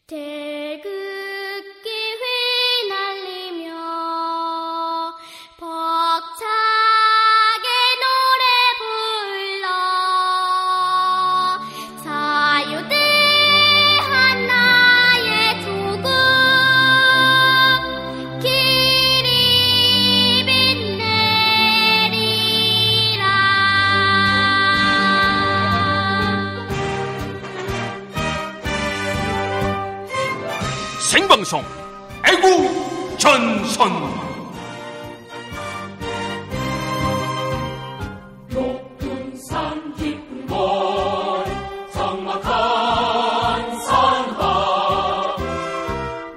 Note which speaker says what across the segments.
Speaker 1: 태극기 휘날리며 벅차게 노래 불러 자유대한 나의 조국 길이 빛내리라.
Speaker 2: 생방송 애국전선
Speaker 3: 높은 산 깊은 곳 적막한 산하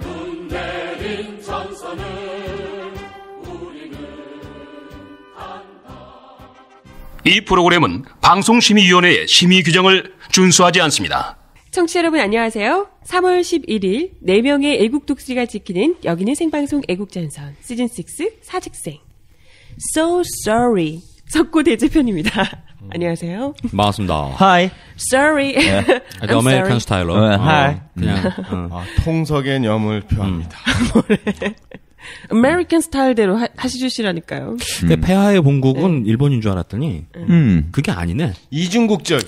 Speaker 3: 눈 내린 전선을 우리는 간다.
Speaker 2: 이 프로그램은 방송심의위원회의 심의 규정을 준수하지 않습니다.
Speaker 4: 청취자 여러분 안녕하세요. 3월 11일 4명의 애국 독수리가 지키는 여기는 생방송 애국전선 시즌6 사직생 So Sorry 석고 대제편입니다. 안녕하세요.
Speaker 5: 반갑습니다.
Speaker 6: Hi.
Speaker 4: Sorry. I'm
Speaker 5: 아메리칸
Speaker 4: sorry.
Speaker 5: 스타일로.
Speaker 6: Hi.
Speaker 5: 그냥.
Speaker 7: 통석의 념을 표합니다.
Speaker 4: 아메리칸 스타일대로 하시주시라니까요.
Speaker 5: 근데 폐하의 본국은 일본인 줄 알았더니 그게 아니네.
Speaker 7: 이중국적.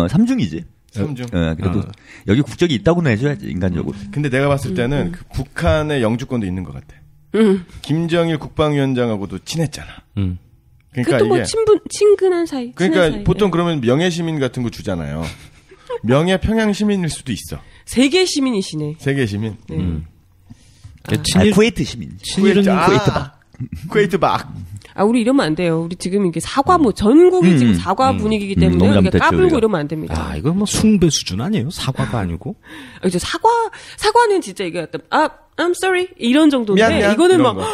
Speaker 6: 삼중이지.
Speaker 7: 삼중.
Speaker 6: 그래도 여기 국적이 있다고는 해줘야지 인간적으로.
Speaker 7: 근데 내가 봤을 때는 그 북한의 영주권도 있는 것 같아. 김정일 국방위원장하고도 친했잖아. 그러니까
Speaker 4: 그것도 뭐
Speaker 7: 이게
Speaker 4: 친근한 사이.
Speaker 7: 그러니까
Speaker 4: 친한 사이.
Speaker 7: 보통 그러면 명예 시민 같은 거 주잖아요. 명예 평양 시민일 수도 있어.
Speaker 4: 세계 시민이시네.
Speaker 7: 세계 시민.
Speaker 6: 쿠웨이트 시민.
Speaker 5: 친일은
Speaker 7: 쿠웨이트 박. 쿠웨이트 박.
Speaker 4: 아, 우리 이러면 안 돼요. 우리 지금 이게 사과 전국이 지금 사과 분위기이기 때문에
Speaker 6: 너무
Speaker 4: 이렇게
Speaker 6: 잘못했죠,
Speaker 4: 까불고
Speaker 6: 우리가.
Speaker 4: 이러면 안 됩니다.
Speaker 5: 아, 이거 뭐 숭배 수준 아니에요? 사과가 아니고.
Speaker 4: 이제 사과는 진짜 이게 어떤 I'm sorry 이런 정도인데
Speaker 7: 미안,
Speaker 4: 이거는
Speaker 7: 이런
Speaker 4: 막
Speaker 7: 거.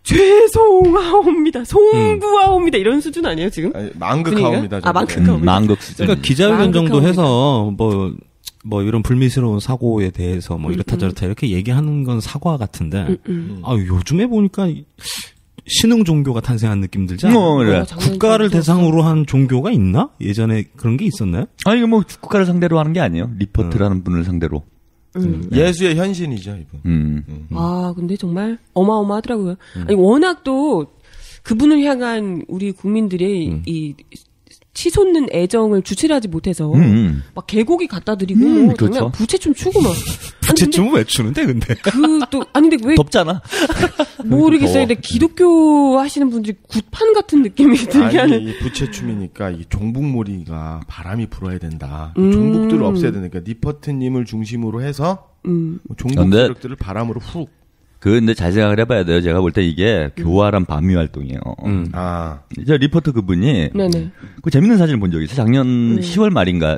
Speaker 4: 죄송하옵니다, 송구하옵니다 이런 수준 아니에요 지금?
Speaker 7: 아니, 망극하옵니다.
Speaker 4: 분위기가? 망극하옵니다.
Speaker 6: 망극 수준.
Speaker 5: 그러니까 기자회견 정도
Speaker 4: 마음극하옵니다.
Speaker 5: 해서 뭐 이런 불미스러운 사고에 대해서 뭐 이렇다 저렇다 이렇게 얘기하는 건 사과 같은데. 아, 요즘에 보니까 신흥 종교가 탄생한 느낌 들지 않아요?
Speaker 6: 그래.
Speaker 5: 국가를 대상으로 한 종교가 있나? 예전에 그런 게 있었나요?
Speaker 6: 아니 이거 뭐 국가를 상대로 하는 게 아니에요. 리포트라는 분을 상대로.
Speaker 7: 예수의 현신이죠, 이분.
Speaker 4: 아 근데 정말 어마어마하더라고요. 아니 워낙 또 그분을 향한 우리 국민들의 이 치솟는 애정을 주체하지 못해서 막 개고기 갖다 드리고 뭐
Speaker 6: 그렇죠.
Speaker 4: 정말 부채춤 추고 막
Speaker 5: 부채춤은 왜 추는데 근데?
Speaker 4: 그또 아니 근데 왜
Speaker 6: 덥잖아.
Speaker 4: 모르겠어요. 근데 기독교 하시는 분들이 굿판 같은 느낌이 들게 하는.
Speaker 7: 아니, 이 부채춤이니까 이 종북몰이가 바람이 불어야 된다. 종북들을 없애야 되니까 니퍼트님을 중심으로 해서 종북 세력들을 바람으로 훅.
Speaker 6: 근데 잘 생각을 해봐야 돼요. 제가 볼 때 이게 교활한 반미 활동이에요. 이제 리포터 그분이
Speaker 4: 네네.
Speaker 6: 그 재밌는 사진을 본 적이 있어요. 작년 10월 말인가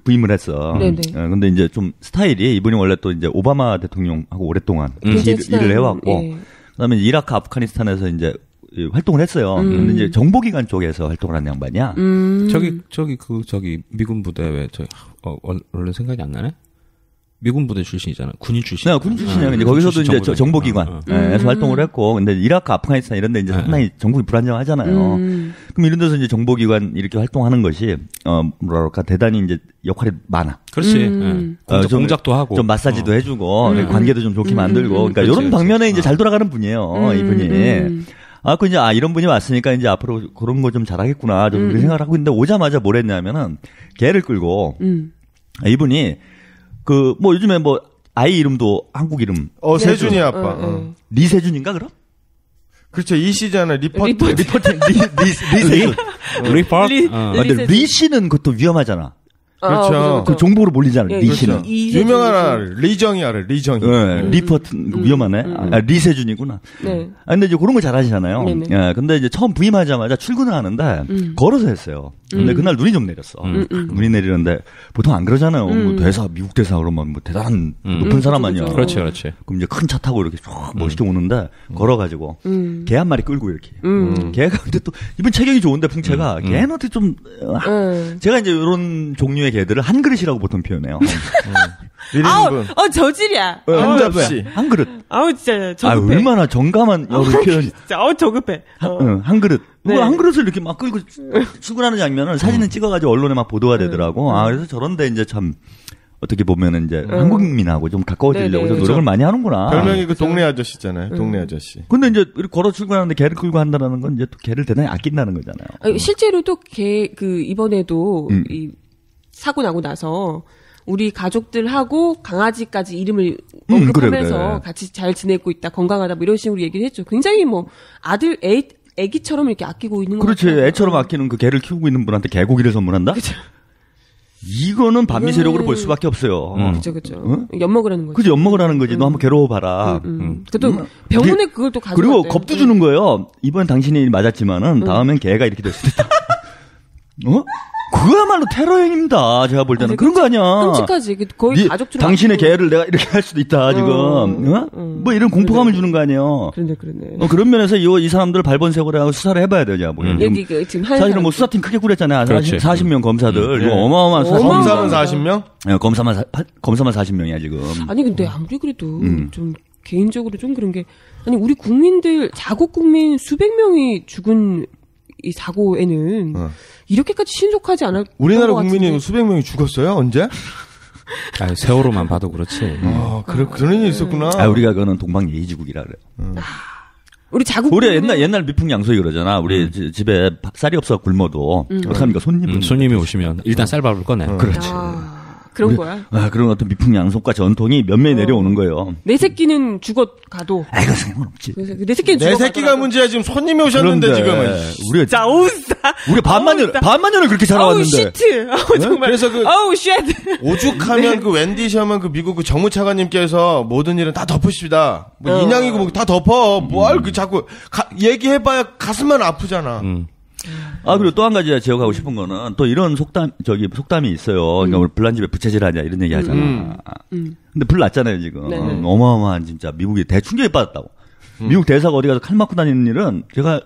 Speaker 6: 부임을 했어.
Speaker 4: 네네.
Speaker 6: 근데 이제 좀 스타일이 이분이 원래 또 이제 오바마 대통령하고 오랫동안
Speaker 4: 굉장히
Speaker 6: 일을 해왔고,
Speaker 4: 예.
Speaker 6: 그다음에 이라크, 아프가니스탄에서 이제 활동을 했어요. 근데 이제 정보기관 쪽에서 활동을 한 양반이야.
Speaker 5: 저기 미군 부대 왜 원래 생각이 안 나네? 미군 부대 출신이잖아. 군인 출신.
Speaker 6: 네, 군 출신이야. 근데 거기서도 이제 정보기관에서 활동을 했고, 근데 이라크, 아프가니스탄 이런 데 이제 상당히 정국이 불안정하잖아요. 그럼 이런 데서 이제 정보기관 이렇게 활동하는 것이, 뭐랄까, 대단히 이제 역할이 많아.
Speaker 5: 그렇지. 공작도 하고.
Speaker 6: 좀 마사지도 해주고, 관계도 좀 좋게 만들고, 그러니까
Speaker 5: 그렇지,
Speaker 6: 이런 방면에 이제 잘 돌아가는 분이에요, 이분이. 이런 분이 왔으니까 이제 앞으로 그런 거 좀 잘하겠구나, 좀 그렇게 생각을 하고 있는데 오자마자 뭘 했냐면은, 개를 끌고, 이분이, 요즘에 아이 이름도 한국 이름.
Speaker 7: 세준이 아빠.
Speaker 6: 리세준인가, 그럼?
Speaker 7: 그렇죠. 이 씨잖아. 리세준.
Speaker 6: 근데 리 씨는 그것도 위험하잖아.
Speaker 7: 그렇죠.
Speaker 6: 그 정보로 몰리잖아, 리 씨는.
Speaker 7: 유명한 리정이 알아, 리정이.
Speaker 6: 리퍼트, 위험하네. 리세준이구나.
Speaker 4: 네.
Speaker 6: 근데 이제 그런 거 잘 하시잖아요.
Speaker 4: 네네.
Speaker 6: 예, 근데 이제 처음 부임하자마자 출근을 하는데, 걸어서 했어요. 근데 그날 눈이 좀 내렸어. 눈이 내리는데, 보통 안 그러잖아요. 대사, 미국 대사 그러면 대단한 높은 사람 아니야.
Speaker 5: 그렇지.
Speaker 6: 그럼 이제 큰 차 타고 이렇게 쫙 멋있게 오는데, 걸어가지고, 개 한 마리 끌고 이렇게. 개가 근데 또, 이분 체격이 좋은데, 풍채가, 걔는 어떻게 좀, 제가 이제 이런 종류의 개들을 한 그릇이라고 보통 표현해요.
Speaker 7: 1인분.
Speaker 4: 저질이야.
Speaker 7: 한 접시.
Speaker 6: 한 그릇.
Speaker 4: 진짜 저급해.
Speaker 6: 얼마나 정감한 표현.
Speaker 4: 진짜 저급해.
Speaker 6: 한 그릇.
Speaker 4: 네.
Speaker 6: 한 그릇을 이렇게 막 끌고 출근하는 장면을 사진을 찍어가지고 언론에 막 보도가 되더라고. 그래서 저런데 이제 참 어떻게 보면은 이제 한국민하고 좀 가까워지려고 좀 노력을 많이 하는구나.
Speaker 7: 별명이 그 동네 아저씨잖아요. 동네 아저씨.
Speaker 6: 근데 이제 걸어 출근하는데 개를 끌고 한다는 건 이제 또 개를 대단히 아낀다는 거잖아요.
Speaker 4: 실제로도 이번에도 이 사고 나고 나서 우리 가족들하고 강아지까지 이름을 언급하면서
Speaker 6: 그래.
Speaker 4: 같이 잘 지내고 있다, 건강하다, 뭐 이런 식으로 얘기를 했죠. 굉장히 뭐 애기처럼 이렇게 아끼고 있는 거
Speaker 6: 그렇지.
Speaker 4: 같아요.
Speaker 6: 애처럼 아끼는 그 개를 키우고 있는 분한테 개고기를 선물한다?
Speaker 4: 그죠.
Speaker 6: 이거는 반미 세력으로 볼 수밖에 없어요.
Speaker 4: 그죠. 엿먹으라는 거죠.
Speaker 6: 그죠. 엿먹으라는 거지. 너 한번 괴로워봐라.
Speaker 4: 그래도 병원에 그걸 또 가져갔대요.
Speaker 6: 그리고 겁도 주는 거예요. 이번 당신이 맞았지만은 다음엔 개가 이렇게 될 수도 있다. 그거야말로 테러행입니다. 제가 볼 때는. 그런 거 아니야.
Speaker 4: 끔찍하지. 거의 가족처럼.
Speaker 6: 당신의 개를 내가 이렇게 할 수도 있다, 지금. 뭐 이런 공포감을 주는 거 아니에요.
Speaker 4: 그러네.
Speaker 6: 그런 면에서 이 사람들 발본색으로 수사를 해봐야 되죠, 제가 보기에는.
Speaker 4: 여기 지금
Speaker 6: 사실은 뭐 수사팀 크게 꾸렸잖아요.
Speaker 5: 그렇지.
Speaker 6: 40명 검사들. 이거 어마어마한
Speaker 7: 검사는 40명?
Speaker 6: 네, 검사만 40명이야, 지금.
Speaker 4: 아니, 근데 아무리 그래도 좀 개인적으로 좀 그런 게, 아니, 우리 국민들, 자국 국민 수백 명이 죽은 이 사고에는 이렇게까지 신속하지 않을
Speaker 7: 우리나라
Speaker 4: 것
Speaker 7: 국민이
Speaker 4: 같은데.
Speaker 7: 수백 명이 죽었어요? 언제?
Speaker 5: 세월호만 봐도 그렇지.
Speaker 7: 그런 일이 있었구나.
Speaker 6: 우리가 그거는 동방예의지국이라 그래요.
Speaker 4: 우리 자국
Speaker 6: 우리
Speaker 4: 국민은
Speaker 6: 옛날 미풍양속이 그러잖아. 우리 집에 쌀이 없어 굶어도 어떡합니까?
Speaker 5: 손님이 오시면 일단 쌀밥을 꺼내.
Speaker 6: 그렇지.
Speaker 4: 그런 거야.
Speaker 6: 그런 어떤 미풍양속과 전통이 몇몇 내려오는 거예요.
Speaker 4: 내 새끼는 죽어가도.
Speaker 6: 아이고, 상관없지.
Speaker 4: 그래서 내 새끼는
Speaker 7: 내
Speaker 4: 죽어가더라도.
Speaker 7: 새끼가 문제야. 지금 손님이 오셨는데 지금은.
Speaker 6: 우리가
Speaker 4: 자, 오우싸.
Speaker 6: 우리 반만년을 그렇게 살아왔는데.
Speaker 4: 시트. 정말.
Speaker 7: 그래서
Speaker 4: 어우, 쉣.
Speaker 7: 오죽하면 그 웬디 셔먼 그 미국 그 정무차관님께서 모든 일은 다 덮으십니다. 뭐 인양이고 뭐 다 덮어. 뭘 그 자꾸 얘기해봐야 가슴만 아프잖아.
Speaker 6: 그리고 또 한 가지 지적하고 싶은 거는 또 이런 속담이 있어요. 그러니까 우리 불난 집에 부채질하냐 이런 얘기 하잖아. 근데 불 났잖아요, 지금.
Speaker 4: 네네.
Speaker 6: 어마어마한 진짜 미국이 대충격에 빠졌다고. 미국 대사가 어디 가서 칼 맞고 다니는 일은 제가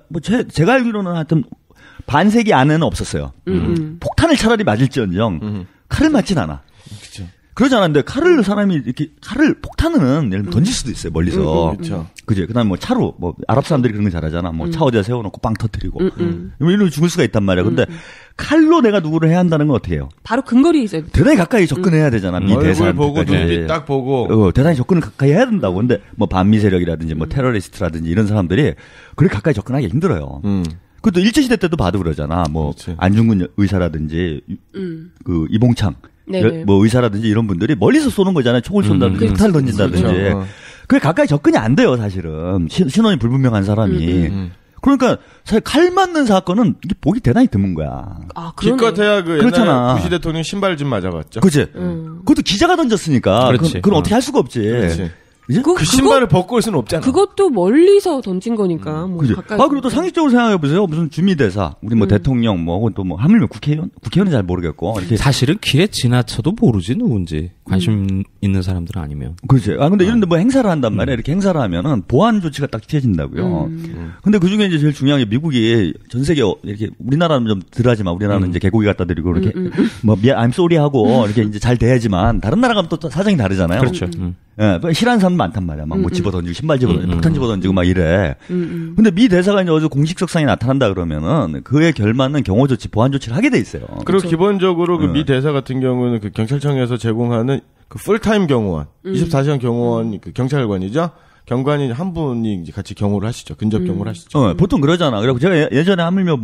Speaker 6: 알기로는 하여튼 반세기 안에는 없었어요. 폭탄을 차라리 맞을지언정 칼을 맞진 않아.
Speaker 7: 그쵸.
Speaker 6: 그러지 않았는데 사람이 이렇게 폭탄은 예를 들면 던질 수도 있어요, 멀리서.
Speaker 7: 그렇죠.
Speaker 6: 그지? 그 다음에 뭐 차로, 아랍 사람들이 그런 거 잘하잖아. 차 어디다 세워놓고 빵 터뜨리고. 이러면 죽을 수가 있단 말이야. 근데 칼로 내가 누구를 해야 한다는 건 어떻게 해요?
Speaker 4: 바로 근거리에 있어요.
Speaker 6: 대단히 가까이 접근해야 되잖아. 미
Speaker 7: 얼굴
Speaker 6: 대사한테까지.
Speaker 7: 보고 눈빛 딱 보고.
Speaker 6: 대단히 접근을 가까이 해야 된다고. 근데 뭐 반미 세력이라든지 뭐 테러리스트라든지 이런 사람들이 그렇게 가까이 접근하기 힘들어요. 그것도 일제시대 때도 봐도 그러잖아. 뭐
Speaker 7: 그렇지.
Speaker 6: 안중근 의사라든지 그 이봉창
Speaker 4: 네네.
Speaker 6: 뭐 의사라든지 이런 분들이 멀리서 쏘는 거잖아요. 총을 쏜다든지 폭탄을 던진다든지.
Speaker 7: 그렇죠.
Speaker 6: 그게 가까이 접근이 안 돼요, 사실은. 신원이 불분명한 사람이. 그러니까 사실 칼 맞는 사건은 이게 보기 대단히 드문 거야.
Speaker 4: 그러네.
Speaker 7: 기껏해야 그
Speaker 6: 그렇잖아.
Speaker 7: 옛날 부시 대통령 신발 좀 맞아봤죠.
Speaker 6: 그치? 그것도 기자가 던졌으니까.
Speaker 5: 그렇지.
Speaker 6: 그럼 어떻게 할 수가 없지.
Speaker 7: 그렇지.
Speaker 6: 이제?
Speaker 7: 그 신발을 벗고 올 수는 없잖아.
Speaker 4: 그것도 멀리서 던진 거니까. 뭐
Speaker 6: 그지?
Speaker 4: 가까이.
Speaker 6: 그리고 또 상식적으로 생각해 보세요. 무슨 주미대사, 우리 뭐 대통령, 혹은 또 뭐 하물며 국회의원은 잘 모르겠고. 이렇게.
Speaker 5: 사실은 길에 지나쳐도 모르지 누군지 관심 있는 사람들은 아니면.
Speaker 6: 그렇지. 근데 이런데 뭐 행사를 한단 말이야. 이렇게 행사를 하면은 보안 조치가 딱 취해진다고요. 근데 그 중에 이제 제일 중요한 게 미국이 전 세계 이렇게 우리나라는 좀 덜하지만 우리나라는 이제 개고기 갖다 드리고 이렇게 뭐 I'm sorry 하고 이렇게 이제 잘 대하지만 다른 나라 가면 또 사정이 다르잖아요.
Speaker 5: 그렇죠.
Speaker 6: 예, 싫어하는 사람 많단 말이야. 막 뭐 집어 던지고 신발 집어 던지고 폭탄 집어 던지고 막 이래. 근데 미 대사가 이제 어디 공식석상에 나타난다 그러면은 그에 결맞는 경호 조치, 보안 조치를 하게 돼 있어요.
Speaker 7: 그리고 기본적으로 그 미 대사 같은 경우는 그 경찰청에서 제공하는 그 풀타임 경호원, 24시간 경호원 그 경찰관이죠. 경관이 한 분이 이제 같이 경호를 하시죠. 근접 경호를 하시죠.
Speaker 6: 보통 그러잖아. 그리고 제가 예전에 하물며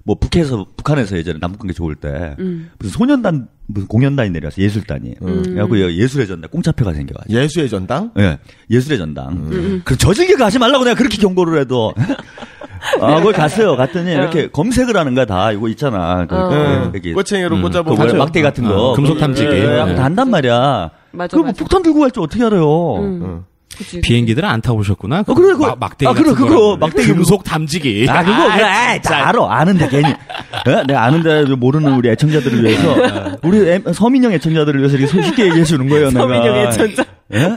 Speaker 6: 뭐 북한에서 예전에 남북관계 좋을 때 무슨 소년단 무슨 공연단이 내려와서 예술단이 그래갖고 예술의 전당 공짜표가 생겨가지고
Speaker 7: 예수의 전당?
Speaker 6: 예, 예술의 전당. 그 저질게 가지 말라고 내가 그렇게 경고를 해도 거기 갔어요. 갔더니 이렇게 검색을 하는 거야 다 이거 있잖아. 여기
Speaker 7: 꼬챙이로 꽂아보고
Speaker 6: 그 막대 같은 거
Speaker 5: 금속 탐지기.
Speaker 6: 다 한단 말이야.
Speaker 4: 맞아,
Speaker 6: 그거 뭐
Speaker 4: 맞아.
Speaker 6: 폭탄 들고 갈 줄 어떻게 알아요?
Speaker 4: 그치.
Speaker 5: 비행기들은 안 타보셨구나.
Speaker 6: 그래, 그거.
Speaker 5: 막대기
Speaker 6: 그래,
Speaker 5: 같은
Speaker 6: 그거,
Speaker 5: 거라고.
Speaker 6: 막대기
Speaker 5: 금속 탐지기.
Speaker 6: 그거, 그래, 다 알아. 아는데, 괜히. 내가 아는데, 모르는 우리 애청자들을 위해서, 우리 서민형 애청자들을 위해서 이렇게 쉽게 얘기해 주는 거예요, 내가.
Speaker 4: 서민형 애청자.
Speaker 6: 예?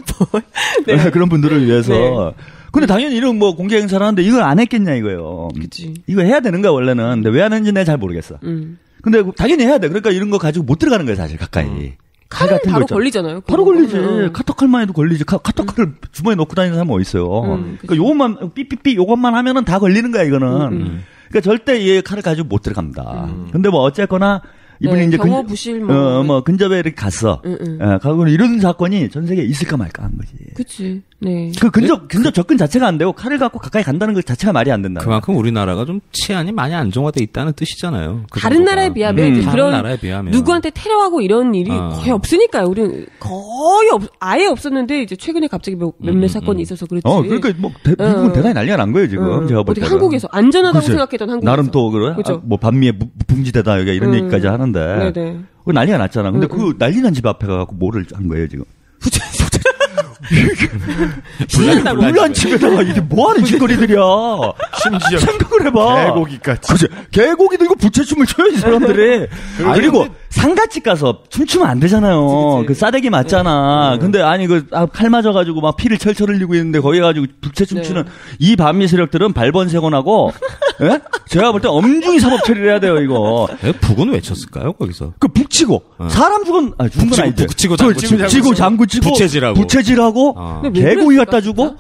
Speaker 6: 네. 그런 분들을 위해서.
Speaker 4: 네.
Speaker 6: 근데 당연히 이런 뭐 공개 행사를 하는데 이걸 안 했겠냐, 이거요.
Speaker 4: 그치.
Speaker 6: 이거 해야 되는 거야, 원래는. 근데 왜 하는지 내가 잘 모르겠어. 근데 당연히 해야 돼. 그러니까 이런 거 가지고 못 들어가는 거야, 사실, 가까이.
Speaker 4: 칼은 바로 걸리잖아요.
Speaker 6: 바로 걸리지.
Speaker 4: 그러면.
Speaker 6: 카터칼만 해도 걸리지. 카터칼을 주머니에 넣고 다니는 사람은 어딨어요. 그러니까 요것만, 삐삐삐 요것만 하면은 다 걸리는 거야, 이거는. 그러니까 절대 이 칼을 가지고 못 들어갑니다. 근데 뭐 어쨌거나 이분이
Speaker 4: 네,
Speaker 6: 이제
Speaker 4: 경호 부실 뭐.
Speaker 6: 근접에 이렇게 갔어. 가고 이런 사건이 전 세계에 있을까 말까 한 거지.
Speaker 4: 그치. 네.
Speaker 6: 그 근접 접근 자체가 안 되고 칼을 갖고 가까이 간다는 것 자체가 말이 안 된다.
Speaker 5: 그만큼 우리나라가 좀 치안이 많이 안정화돼 있다는 뜻이잖아요. 그
Speaker 4: 다른
Speaker 5: 정도가.
Speaker 4: 나라에 비하면 이제
Speaker 5: 다른
Speaker 4: 그런
Speaker 5: 나라에 비하면.
Speaker 4: 누구한테 테러하고 이런 일이 거의 없으니까요. 우리는 거의 아예 없었는데 이제 최근에 갑자기 몇몇 사건이 있어서 그렇지.
Speaker 6: 그러니까 뭐 미국은 대단히 난리가 난 거예요 지금. 제가 볼
Speaker 4: 어떻게
Speaker 6: 때는.
Speaker 4: 한국에서 안전하다고
Speaker 6: 그치.
Speaker 4: 생각했던 한국에서
Speaker 6: 나름 또 그래.
Speaker 4: 그죠?
Speaker 6: 뭐 반미의 무풍지대다 여기 이런 얘기까지 하는데.
Speaker 4: 네네.
Speaker 6: 그 난리가 났잖아. 근데 그 난리 난 집 앞에 가고 뭐를 한 거예요 지금? 불난 집에다가 이게 뭐하는 짓거리들이야.
Speaker 7: 심지어
Speaker 6: 생각을 해봐.
Speaker 7: 개고기까지.
Speaker 6: 그치. 개고기도 이거 부채춤을 춰요 이 사람들이. 그리고 상가집 가서 춤추면 안 되잖아요.
Speaker 4: 그치.
Speaker 6: 그 싸대기 맞잖아. 근데 아니 칼 맞아가지고 막 피를 철철 흘리고 있는데 거기 가지고 부채춤 추는 이 반미 세력들은 발본색원하고 예? 제가 볼 때 엄중히 사법 처리를 해야 돼요 이거.
Speaker 5: 북은 왜 쳤을까요 거기서?
Speaker 6: 그 북치고 사람 죽은 죽은 건 아니지.
Speaker 5: 북치고
Speaker 6: 장구 치고 부채질하고 개고기 갖다 주고.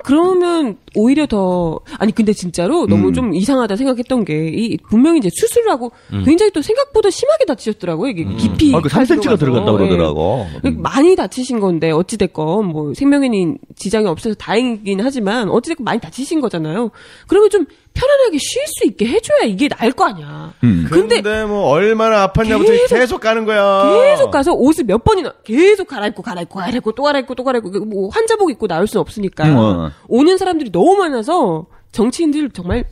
Speaker 4: 그러면 오히려 더 근데 진짜로 너무 좀 이상하다 생각했던 게 분명히 이제 수술을 하고 굉장히 또 생각보다 심하게 다치셨더라고요. 이게 깊이
Speaker 6: 그 3cm가 들어갔다 그러더라고.
Speaker 4: 많이 다치신 건데 어찌 됐건 뭐 생명에는 지장이 없어서 다행이긴 하지만 어찌 됐건 많이 다치신 거잖아요. 그러면 좀 편안하게 쉴 수 있게 해줘야 이게 나을 거 아니야.
Speaker 7: 근데 뭐 얼마나 아팠냐부터 계속 가는 거야.
Speaker 4: 계속 가서 옷을 몇 번이나 계속 갈아입고 또 갈아입고 뭐 환자복 입고 나올 수는 없으니까 오는 사람들이 너무 많아서 정치인들 정말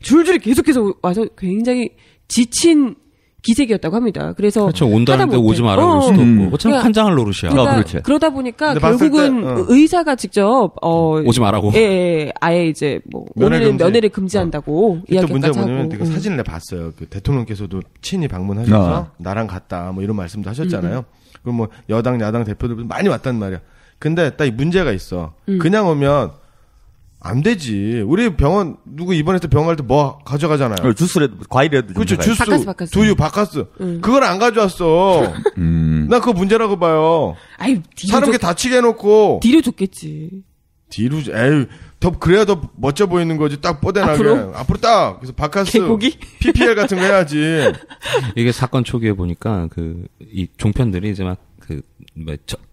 Speaker 4: 줄줄이 계속해서 와서 굉장히 지친 기색이었다고 합니다. 그래서
Speaker 5: 그렇죠. 온다는데 오지 말아 그럴 수도 없고. 참 환장할 노릇이야.
Speaker 4: 그러니까 그러다 보니까 결국은 의사가 직접
Speaker 5: 오지 말라고.
Speaker 4: 예, 아예 이제 뭐 오늘은 면회를 금지한다고 이야기까지 하고.
Speaker 7: 문제가 뭐냐면 그 사진을 내가 봤어요. 그 대통령께서도 친히 방문하셔서 나랑 갔다 뭐 이런 말씀도 하셨잖아요. 그럼 뭐 여당 야당 대표들 많이 왔단 말이야. 근데 딱 이 문제가 있어. 그냥 오면 안 되지. 우리 병원 누구 입원해서 병원 갈 때 뭐 가져가잖아요.
Speaker 6: 주스라도 과일이라도
Speaker 7: 그렇죠. 주스,
Speaker 4: 바카스.
Speaker 7: 두유, 바카스. 그걸 안 가져왔어. 나 그거 문제라고 봐요.
Speaker 4: 아유,
Speaker 7: 사람 게 다치게 해놓고
Speaker 4: 뒤로 줬겠지.
Speaker 7: 뒤로 더 그래야 더 멋져 보이는 거지. 딱 뽀대나게 앞으로 딱 그래서 바카스
Speaker 4: 개고기?
Speaker 7: PPL 같은 거 해야지.
Speaker 5: 이게 사건 초기에 보니까 이 종편들이 이제 막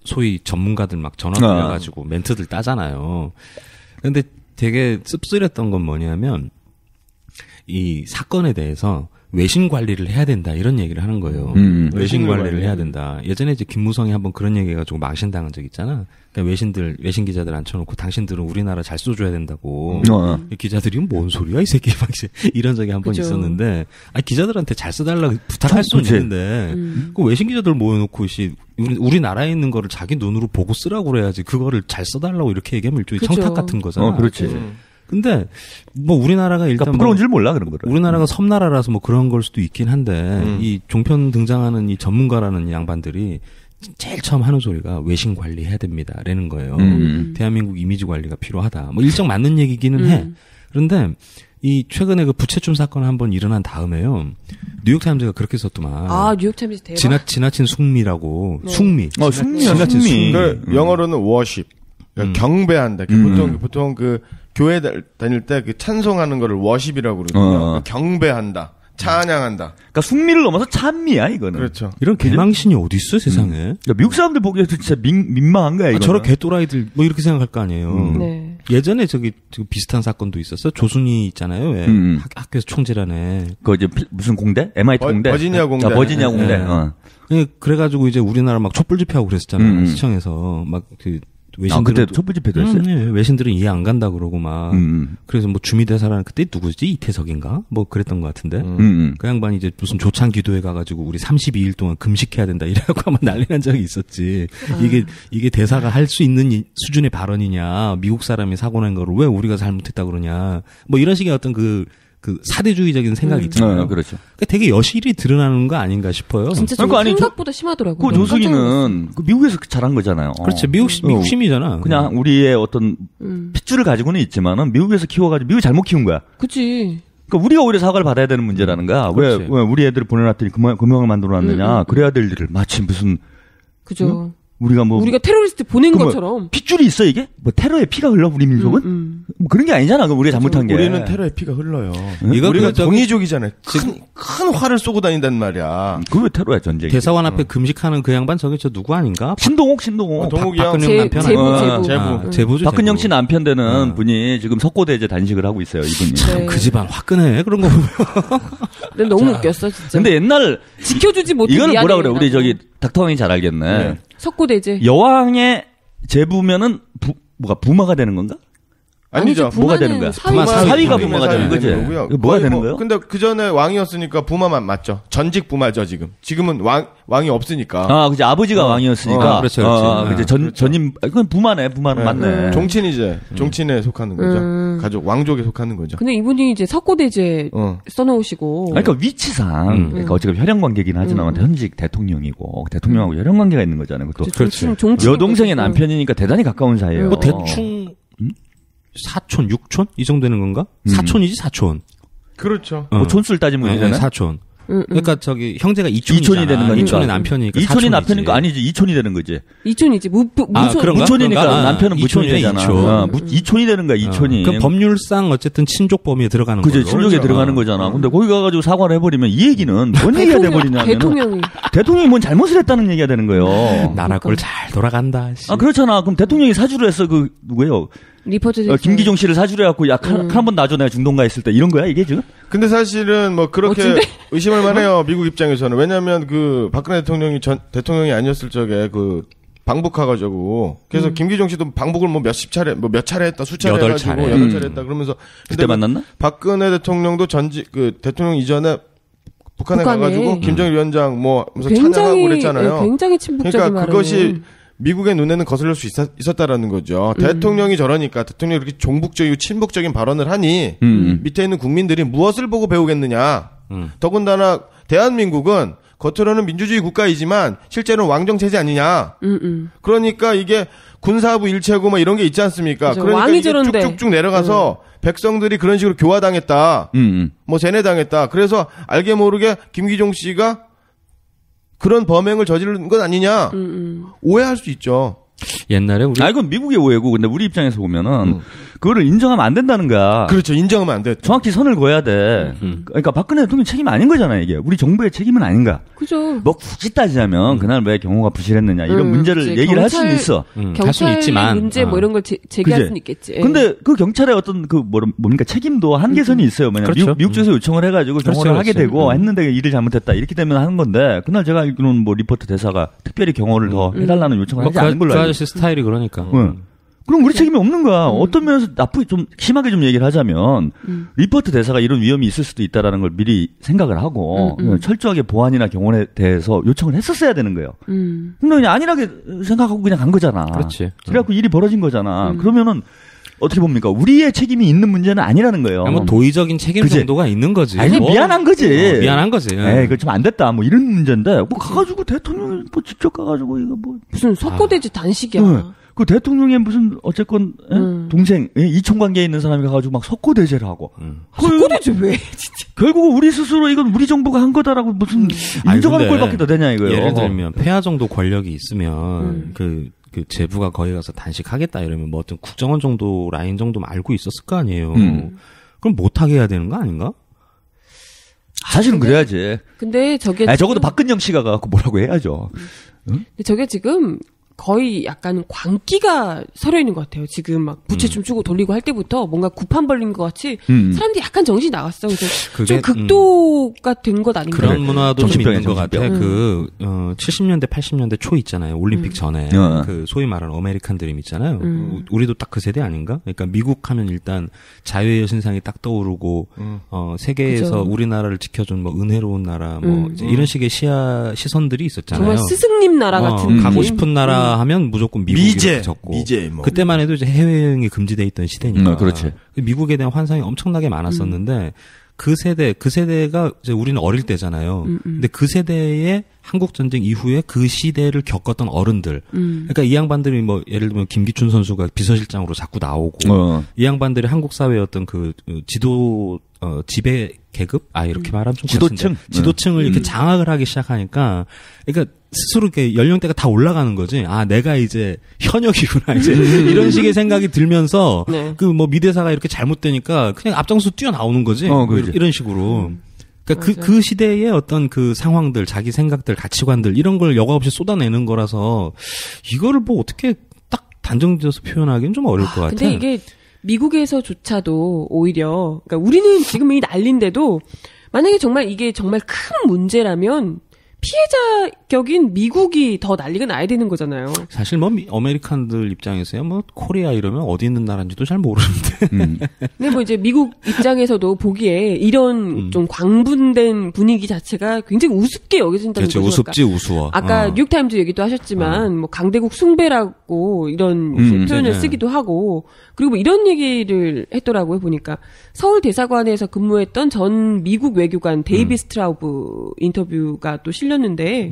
Speaker 5: 소위 전문가들 막 전화 돌려가지고 멘트들 따잖아요. 근데 되게 씁쓸했던 건 뭐냐면 이 사건에 대해서 외신 관리를 해야 된다 이런 얘기를 하는 거예요. 외신 관리를 해야 된다. 예전에 이제 김무성이 한번 그런 얘기 해가지고 망신당한 적 있잖아. 그러니까 외신 기자들 앉혀놓고 당신들은 우리나라 잘 써줘야 된다고. 기자들이 뭔 소리야 이 새끼 막 이런 적이 한번 있었는데, 기자들한테 잘 써달라고 부탁할 수는 있는데, 그 외신 기자들 모여놓고 우리나라에 있는 거를 자기 눈으로 보고 쓰라고 그래야지 그거를 잘 써달라고 이렇게 얘기하면 일종의 청탁 같은 거잖아.
Speaker 6: 그렇지.
Speaker 5: 근데 뭐 우리나라가 일단
Speaker 6: 부러운 줄 몰라 그런 거를.
Speaker 5: 우리나라가 섬나라라서 뭐 그런 걸 수도 있긴 한데 이 종편 등장하는 이 전문가라는 양반들이 제일 처음 하는 소리가 외신 관리해야 됩니다라는 거예요. 대한민국 이미지 관리가 필요하다. 뭐 일정 맞는 얘기기는 해. 그런데 이 최근에 그 부채춤 사건 한번 일어난 다음에요. 뉴욕타임즈가 그렇게 썼더만.
Speaker 4: 뉴욕타임즈 대박.
Speaker 5: 지나친 숙미라고.
Speaker 4: 네.
Speaker 5: 숙미.
Speaker 6: 지나친 숙미.
Speaker 7: 그 영어로는 워십. 경배한다. 보통 그 교회 다닐 때 그 찬송하는 거를 워십이라고 그러거든요. 경배한다. 찬양한다.
Speaker 6: 그러니까 숙미를 넘어서 찬미야 이거는.
Speaker 7: 그렇죠.
Speaker 5: 이런 개망신이 어디 있어 세상에.
Speaker 6: 그러니까 미국 사람들 보기에도 진짜 민망한 거야 이거.
Speaker 5: 저런 개또라이들 뭐 이렇게 생각할 거 아니에요.
Speaker 4: 네.
Speaker 5: 예전에 저기 비슷한 사건도 있었어. 조순이 있잖아요. 왜 학교에서 총질하네.
Speaker 6: 그 이제 무슨 공대? MIT 공대?
Speaker 7: 버지니아 공대.
Speaker 6: 버지니아 공대.
Speaker 5: 그래가지고 이제 우리나라 막 촛불 집회하고 그랬었잖아. 시청에서 막 그 외신들은
Speaker 6: 그때 촛불 집회도 했어요.
Speaker 5: 네, 외신들은 이해 안 간다 그러고 막 그래서 뭐 주미대사라는 그때 누구지 이태석인가 뭐 그랬던 것 같은데 그 양반이 이제 무슨 조창 기도회 가가지고 우리 32일 동안 금식해야 된다 이래갖고 한번 난리 난 적이 있었지. 이게 대사가 할 수 있는 수준의 발언이냐, 미국 사람이 사고 낸 거를 왜 우리가 잘못했다 그러냐, 뭐 이런 식의 어떤 그 사대주의적인 생각이 있잖아요.
Speaker 6: 그렇죠.
Speaker 5: 그러니까 되게 여실히 드러나는 거 아닌가 싶어요.
Speaker 4: 진짜 생각보다 심하더라고요.
Speaker 6: 그 조승이는 그 미국에서 잘한 거잖아요.
Speaker 5: 그렇지. 미국 심이잖아.
Speaker 6: 그냥 우리의 어떤 핏줄을 가지고는 있지만은 미국에서 키워가지고 미국이 잘못 키운 거야.
Speaker 4: 그치.
Speaker 6: 그러니까 우리가 오히려 사과를 받아야 되는 문제라는 거야. 왜 우리 애들을 보내놨더니 금형을 만들어놨느냐. 그래야 될 일을 마치 무슨
Speaker 4: 그죠. 우리가 테러리스트 보낸
Speaker 6: 그 뭐,
Speaker 4: 것처럼.
Speaker 6: 핏줄이 있어 이게? 뭐 테러의 피가 흘러 우리 민족은? 뭐 그런 게 아니잖아. 그럼 우리가 잘못한 게.
Speaker 7: 우리는 테러의 피가 흘러요.
Speaker 5: 이거
Speaker 7: 우리가
Speaker 5: 그 저기-
Speaker 7: 동이족이잖아요. 큰 활을 쏘고 다닌단 말이야.
Speaker 6: 그왜 테러야 전쟁이?
Speaker 5: 대사관 앞에 금식하는 그 양반 저기 저 누구 아닌가?
Speaker 6: 신동욱.
Speaker 7: 동욱이 형.
Speaker 5: 박근영 남편 아닌가?
Speaker 7: 제부.
Speaker 5: 제부죠.
Speaker 6: 박근영 씨 남편 되는 분이 지금 석고대제 단식을 하고 있어요. 이분이.
Speaker 4: 네.
Speaker 5: 그 집안 화끈해 그런 거 보면.
Speaker 4: 근데 너무 웃겼어 진짜.
Speaker 6: 근데 옛날
Speaker 4: 지켜주지 못해.
Speaker 6: 이걸 뭐라 그래?
Speaker 4: 미안해,
Speaker 6: 우리
Speaker 4: 라고.
Speaker 6: 저기 닥터왕이 잘 알겠네.
Speaker 7: 네.
Speaker 4: 석고대제.
Speaker 6: 여왕의 제부면은 뭐가 부마가 되는 건가?
Speaker 7: 아니죠.
Speaker 6: 뭐가 되는 거야? 사위가 부마가 되는 거지. 이거 뭐가 되는 거예요?
Speaker 7: 근데 그 전에 왕이었으니까 부마만 맞죠. 전직 부마죠 지금. 지금은 왕이 없으니까.
Speaker 6: 아, 그치. 아버지가 왕이었으니까.
Speaker 5: 그렇죠, 그렇죠.
Speaker 6: 그치. 전임, 그건 부마네. 부마는 맞네.
Speaker 7: 종친이제. 종친에 속하는 거죠. 가족 왕족에 속하는 거죠.
Speaker 4: 근데 이분이 이제 석고대제 써놓으시고.
Speaker 6: 그러니까 위치상, 그러니까 어차피 혈연 관계긴 하지만 현직 대통령이고, 대통령하고 혈연 관계가 있는 거잖아요. 그것도.
Speaker 4: 종친
Speaker 6: 여동생의 남편이니까 대단히 가까운 사이예요.
Speaker 5: 뭐 대충 사촌, 육촌 이 정도 되는 건가? 사촌이지 사촌.
Speaker 7: 그렇죠.
Speaker 6: 뭐 촌수를 따지면
Speaker 5: 네,
Speaker 6: 되잖아요.
Speaker 5: 사촌. 그러니까 저기 형제가 이촌이
Speaker 6: 되는 거니까.
Speaker 5: 이촌의 남편이니까.
Speaker 6: 이촌이
Speaker 5: 사촌이지.
Speaker 6: 남편이니까 아니지. 이촌이 되는 거지.
Speaker 4: 이촌이지.
Speaker 5: 그런가?
Speaker 6: 무촌이니까
Speaker 5: 그런가?
Speaker 6: 남편은 무촌이
Speaker 5: 이촌이네,
Speaker 6: 되잖아.
Speaker 5: 이촌.
Speaker 6: 이촌이 되는 거야. 이촌이.
Speaker 5: 그 법률상 어쨌든 친족 범위에 들어가는 거죠.
Speaker 6: 그죠. 친족에 들어가는 거잖아. 근데 거기 가가지고 사과를 해버리면 이 얘기는 뭔 얘기가 돼버리냐면 대통령이 뭔 잘못을 했다는 얘기가 되는 거예요.
Speaker 5: 나라 꼴 잘 돌아간다. 씨.
Speaker 6: 아 그렇잖아. 그럼 대통령이 사주를 했어. 그 누구예요?
Speaker 4: 리포트
Speaker 6: 김기종 씨를 사주를 해갖고 약 한 번 놔줘 내가 중동가 있을 때 이런 거야 이게 지금?
Speaker 7: 근데 사실은 뭐 그렇게 의심할 만해요. 미국 입장에서는. 왜냐하면 그 박근혜 대통령이 대통령이 아니었을 적에 그 방북해가지고 그래서 김기종 씨도 방북을 뭐 몇십 차례 뭐 몇 차례 했다 수차례 해가지고 8차례 했다 그러면서
Speaker 6: 그때 만났나?
Speaker 7: 박근혜 대통령도 그 대통령 이전에 북한에 가가지고 김정일 위원장 뭐 하면서 찬양하고 그랬잖아요.
Speaker 4: 굉장히 친북적인
Speaker 7: 그러니까 그것이 미국의 눈에는 거슬릴 수 있었다라는 거죠. 대통령이 저러니까 대통령이 그렇게 종북적이고 친북적인 발언을 하니 밑에 있는 국민들이 무엇을 보고 배우겠느냐. 더군다나 대한민국은 겉으로는 민주주의 국가이지만 실제로는 왕정 체제 아니냐. 그러니까 이게 군사부 일체고 뭐 이런 게 있지 않습니까?
Speaker 4: 그렇죠.
Speaker 7: 그러니까
Speaker 4: 왕이
Speaker 7: 이게
Speaker 4: 저런데.
Speaker 7: 쭉쭉쭉 내려가서 백성들이 그런 식으로 교화당했다. 뭐 세뇌당했다. 그래서 알게 모르게 김기종 씨가 그런 범행을 저지른 건 아니냐 오해할 수 있죠.
Speaker 5: 옛날에 우리
Speaker 6: 이건 미국의 오해고 근데 우리 입장에서 보면은 그거를 인정하면 안 된다는 거야.
Speaker 7: 그렇죠. 인정하면 안 돼.
Speaker 6: 정확히 선을 그어야 돼. 그러니까 박근혜 대통령 책임 아닌 거잖아 이게. 우리 정부의 책임은 아닌가.
Speaker 4: 그죠.
Speaker 6: 뭐 굳이 따지자면 그날 왜 경호가 부실했느냐 이런 문제를 얘기를 할 수는 있어.
Speaker 5: 할 수는 있지만
Speaker 4: 문제 뭐 이런 걸 제기할 수는 있겠지.
Speaker 6: 근데 그 경찰의 어떤 그 뭡니까 책임도 한계선이 있어요. 뭐냐
Speaker 5: 그렇죠.
Speaker 6: 미국 쪽에서 요청을 해가지고 경호를 하게 되고 했는데 일을 잘못했다 이렇게 되면 하는 건데 그날 제가 알기로는 뭐 리포터 대사가 특별히 경호를 더 해달라는 요청을 하지 않은 걸로 알고 있어요.
Speaker 5: 스타일이 그러니까.
Speaker 6: 그럼 우리 책임이 없는 거야. 어떤 면에서 좀 심하게 좀 얘기를 하자면 리포트 대사가 이런 위험이 있을 수도 있다라는 걸 미리 생각을 하고 철저하게 보안이나 경호에 대해서 요청을 했었어야 되는 거예요. 근데 그냥 안일하게 생각하고 그냥 간 거잖아.
Speaker 5: 그렇지.
Speaker 6: 그래갖고 일이 벌어진 거잖아. 그러면은 어떻게 봅니까? 우리의 책임이 있는 문제는 아니라는 거예요.
Speaker 5: 뭐 도의적인 책임
Speaker 6: 그치?
Speaker 5: 정도가 있는 거지.
Speaker 6: 아니,
Speaker 5: 뭐.
Speaker 6: 미안한 거지.
Speaker 5: 미안한 거지.
Speaker 6: 에이, 그거 좀 안 됐다. 뭐 이런 문제인데, 뭐 가가지고 대통령이 뭐 직접 가가지고 이거 뭐.
Speaker 4: 무슨 석고대제 단식이야.
Speaker 6: 그 대통령의 무슨 어쨌건 동생 이촌 관계에 있는 사람이 가가지고 막 석고대제를 하고
Speaker 4: 석고대제 왜 진짜
Speaker 6: 결국 우리 스스로 이건 우리 정부가 한 거다라고 무슨 인정하는 꼴밖에 더 되냐 이거예요.
Speaker 5: 예를 들면 폐하 정도 권력이 있으면 그 제부가 거기 가서 단식하겠다 이러면 뭐 어떤 국정원 정도 라인 정도만 알고 있었을 거 아니에요. 그럼 못하게 해야 되는 거 아닌가?
Speaker 6: 사실은 그래야지.
Speaker 4: 근데 저게
Speaker 6: 적어도 박근영 씨가 가갖고 뭐라고 해야죠.
Speaker 4: 근데 저게 지금 거의 약간 광기가 서려 있는 것 같아요. 지금 막 부채 춤추고 돌리고 할 때부터 뭔가 구판 벌린 것 같이 사람들이 약간 정신이 나갔어. 그래서 좀 극도가 된 것 아닌가.
Speaker 5: 그런 문화도 좀 있는 것 같아.
Speaker 6: 정신병.
Speaker 5: 70년대, 80년대 초 있잖아요. 올림픽 전에. 그 소위 말하는 아메리칸 드림 있잖아요. 우리도 딱 그 세대 아닌가? 그러니까 미국 하면 일단 자유의 여신상이 딱 떠오르고, 세계에서
Speaker 4: 그죠.
Speaker 5: 우리나라를 지켜준 뭐 은혜로운 나라, 뭐 이제 이런 식의 시선들이 있었잖아요.
Speaker 4: 정말 스승님 나라 같은
Speaker 5: 가고
Speaker 4: 느낌?
Speaker 5: 싶은 나라 하면 무조건 미국 이렇게 적고.
Speaker 7: 미제 뭐.
Speaker 5: 그때만 해도 이제 해외여행이 금지돼 있던 시대니까.
Speaker 6: 그렇지.
Speaker 5: 미국에 대한 환상이 엄청나게 많았었는데 그 세대가 이제 우리는 어릴 때잖아요. 근데 그 세대의 한국 전쟁 이후에 그 시대를 겪었던 어른들. 그러니까 이 양반들이 뭐 예를 들면 김기춘 선수가 비서실장으로 자꾸 나오고 이 양반들이 한국 사회의 어떤 그 지배 계급 이렇게 말하면 좀
Speaker 6: 지도층
Speaker 5: 지도층을 이렇게 장악을 하기 시작하니까 그러니까 스스로 이렇게 연령대가 다 올라가는 거지. 아, 내가 이제 현역이구나. 이제 이런 식의 생각이 들면서
Speaker 4: 네.
Speaker 5: 그 뭐 미대사가 이렇게 잘못되니까 그냥 앞장서 뛰어나오는 거지.
Speaker 6: 그렇지.
Speaker 5: 이런 식으로. 그러니까 그 시대의 어떤 그 상황들, 자기 생각들, 가치관들 이런 걸 여과 없이 쏟아내는 거라서 이거를 뭐 어떻게 딱 단정지어서 표현하기는 좀 어려울 것 같아요.
Speaker 4: 근데 이게 미국에서조차도 오히려 그러니까 우리는 지금 이 난리인데도 만약에 정말 이게 정말 큰 문제라면 피해자 격인 미국이 더 난리가 나야 되는 거잖아요.
Speaker 5: 사실 뭐 아메리칸들 입장에서야 뭐 코리아 이러면 어디 있는 나라인지도 잘 모르는데.
Speaker 4: 근데 뭐 이제 미국 입장에서도 보기에 이런 좀 광분된 분위기 자체가 굉장히 우습게 여겨진다는
Speaker 5: 그렇죠.
Speaker 4: 거죠.
Speaker 5: 우습지 우스워.
Speaker 4: 아까 뉴욕타임즈 얘기도 하셨지만 뭐 강대국 숭배라고 이런 이제 표현을
Speaker 5: 네.
Speaker 4: 쓰기도 하고 그리고 뭐 이런 얘기를 했더라고요. 보니까 서울 대사관에서 근무했던 전 미국 외교관 데이비 스트라우브 인터뷰가 또 실렸는데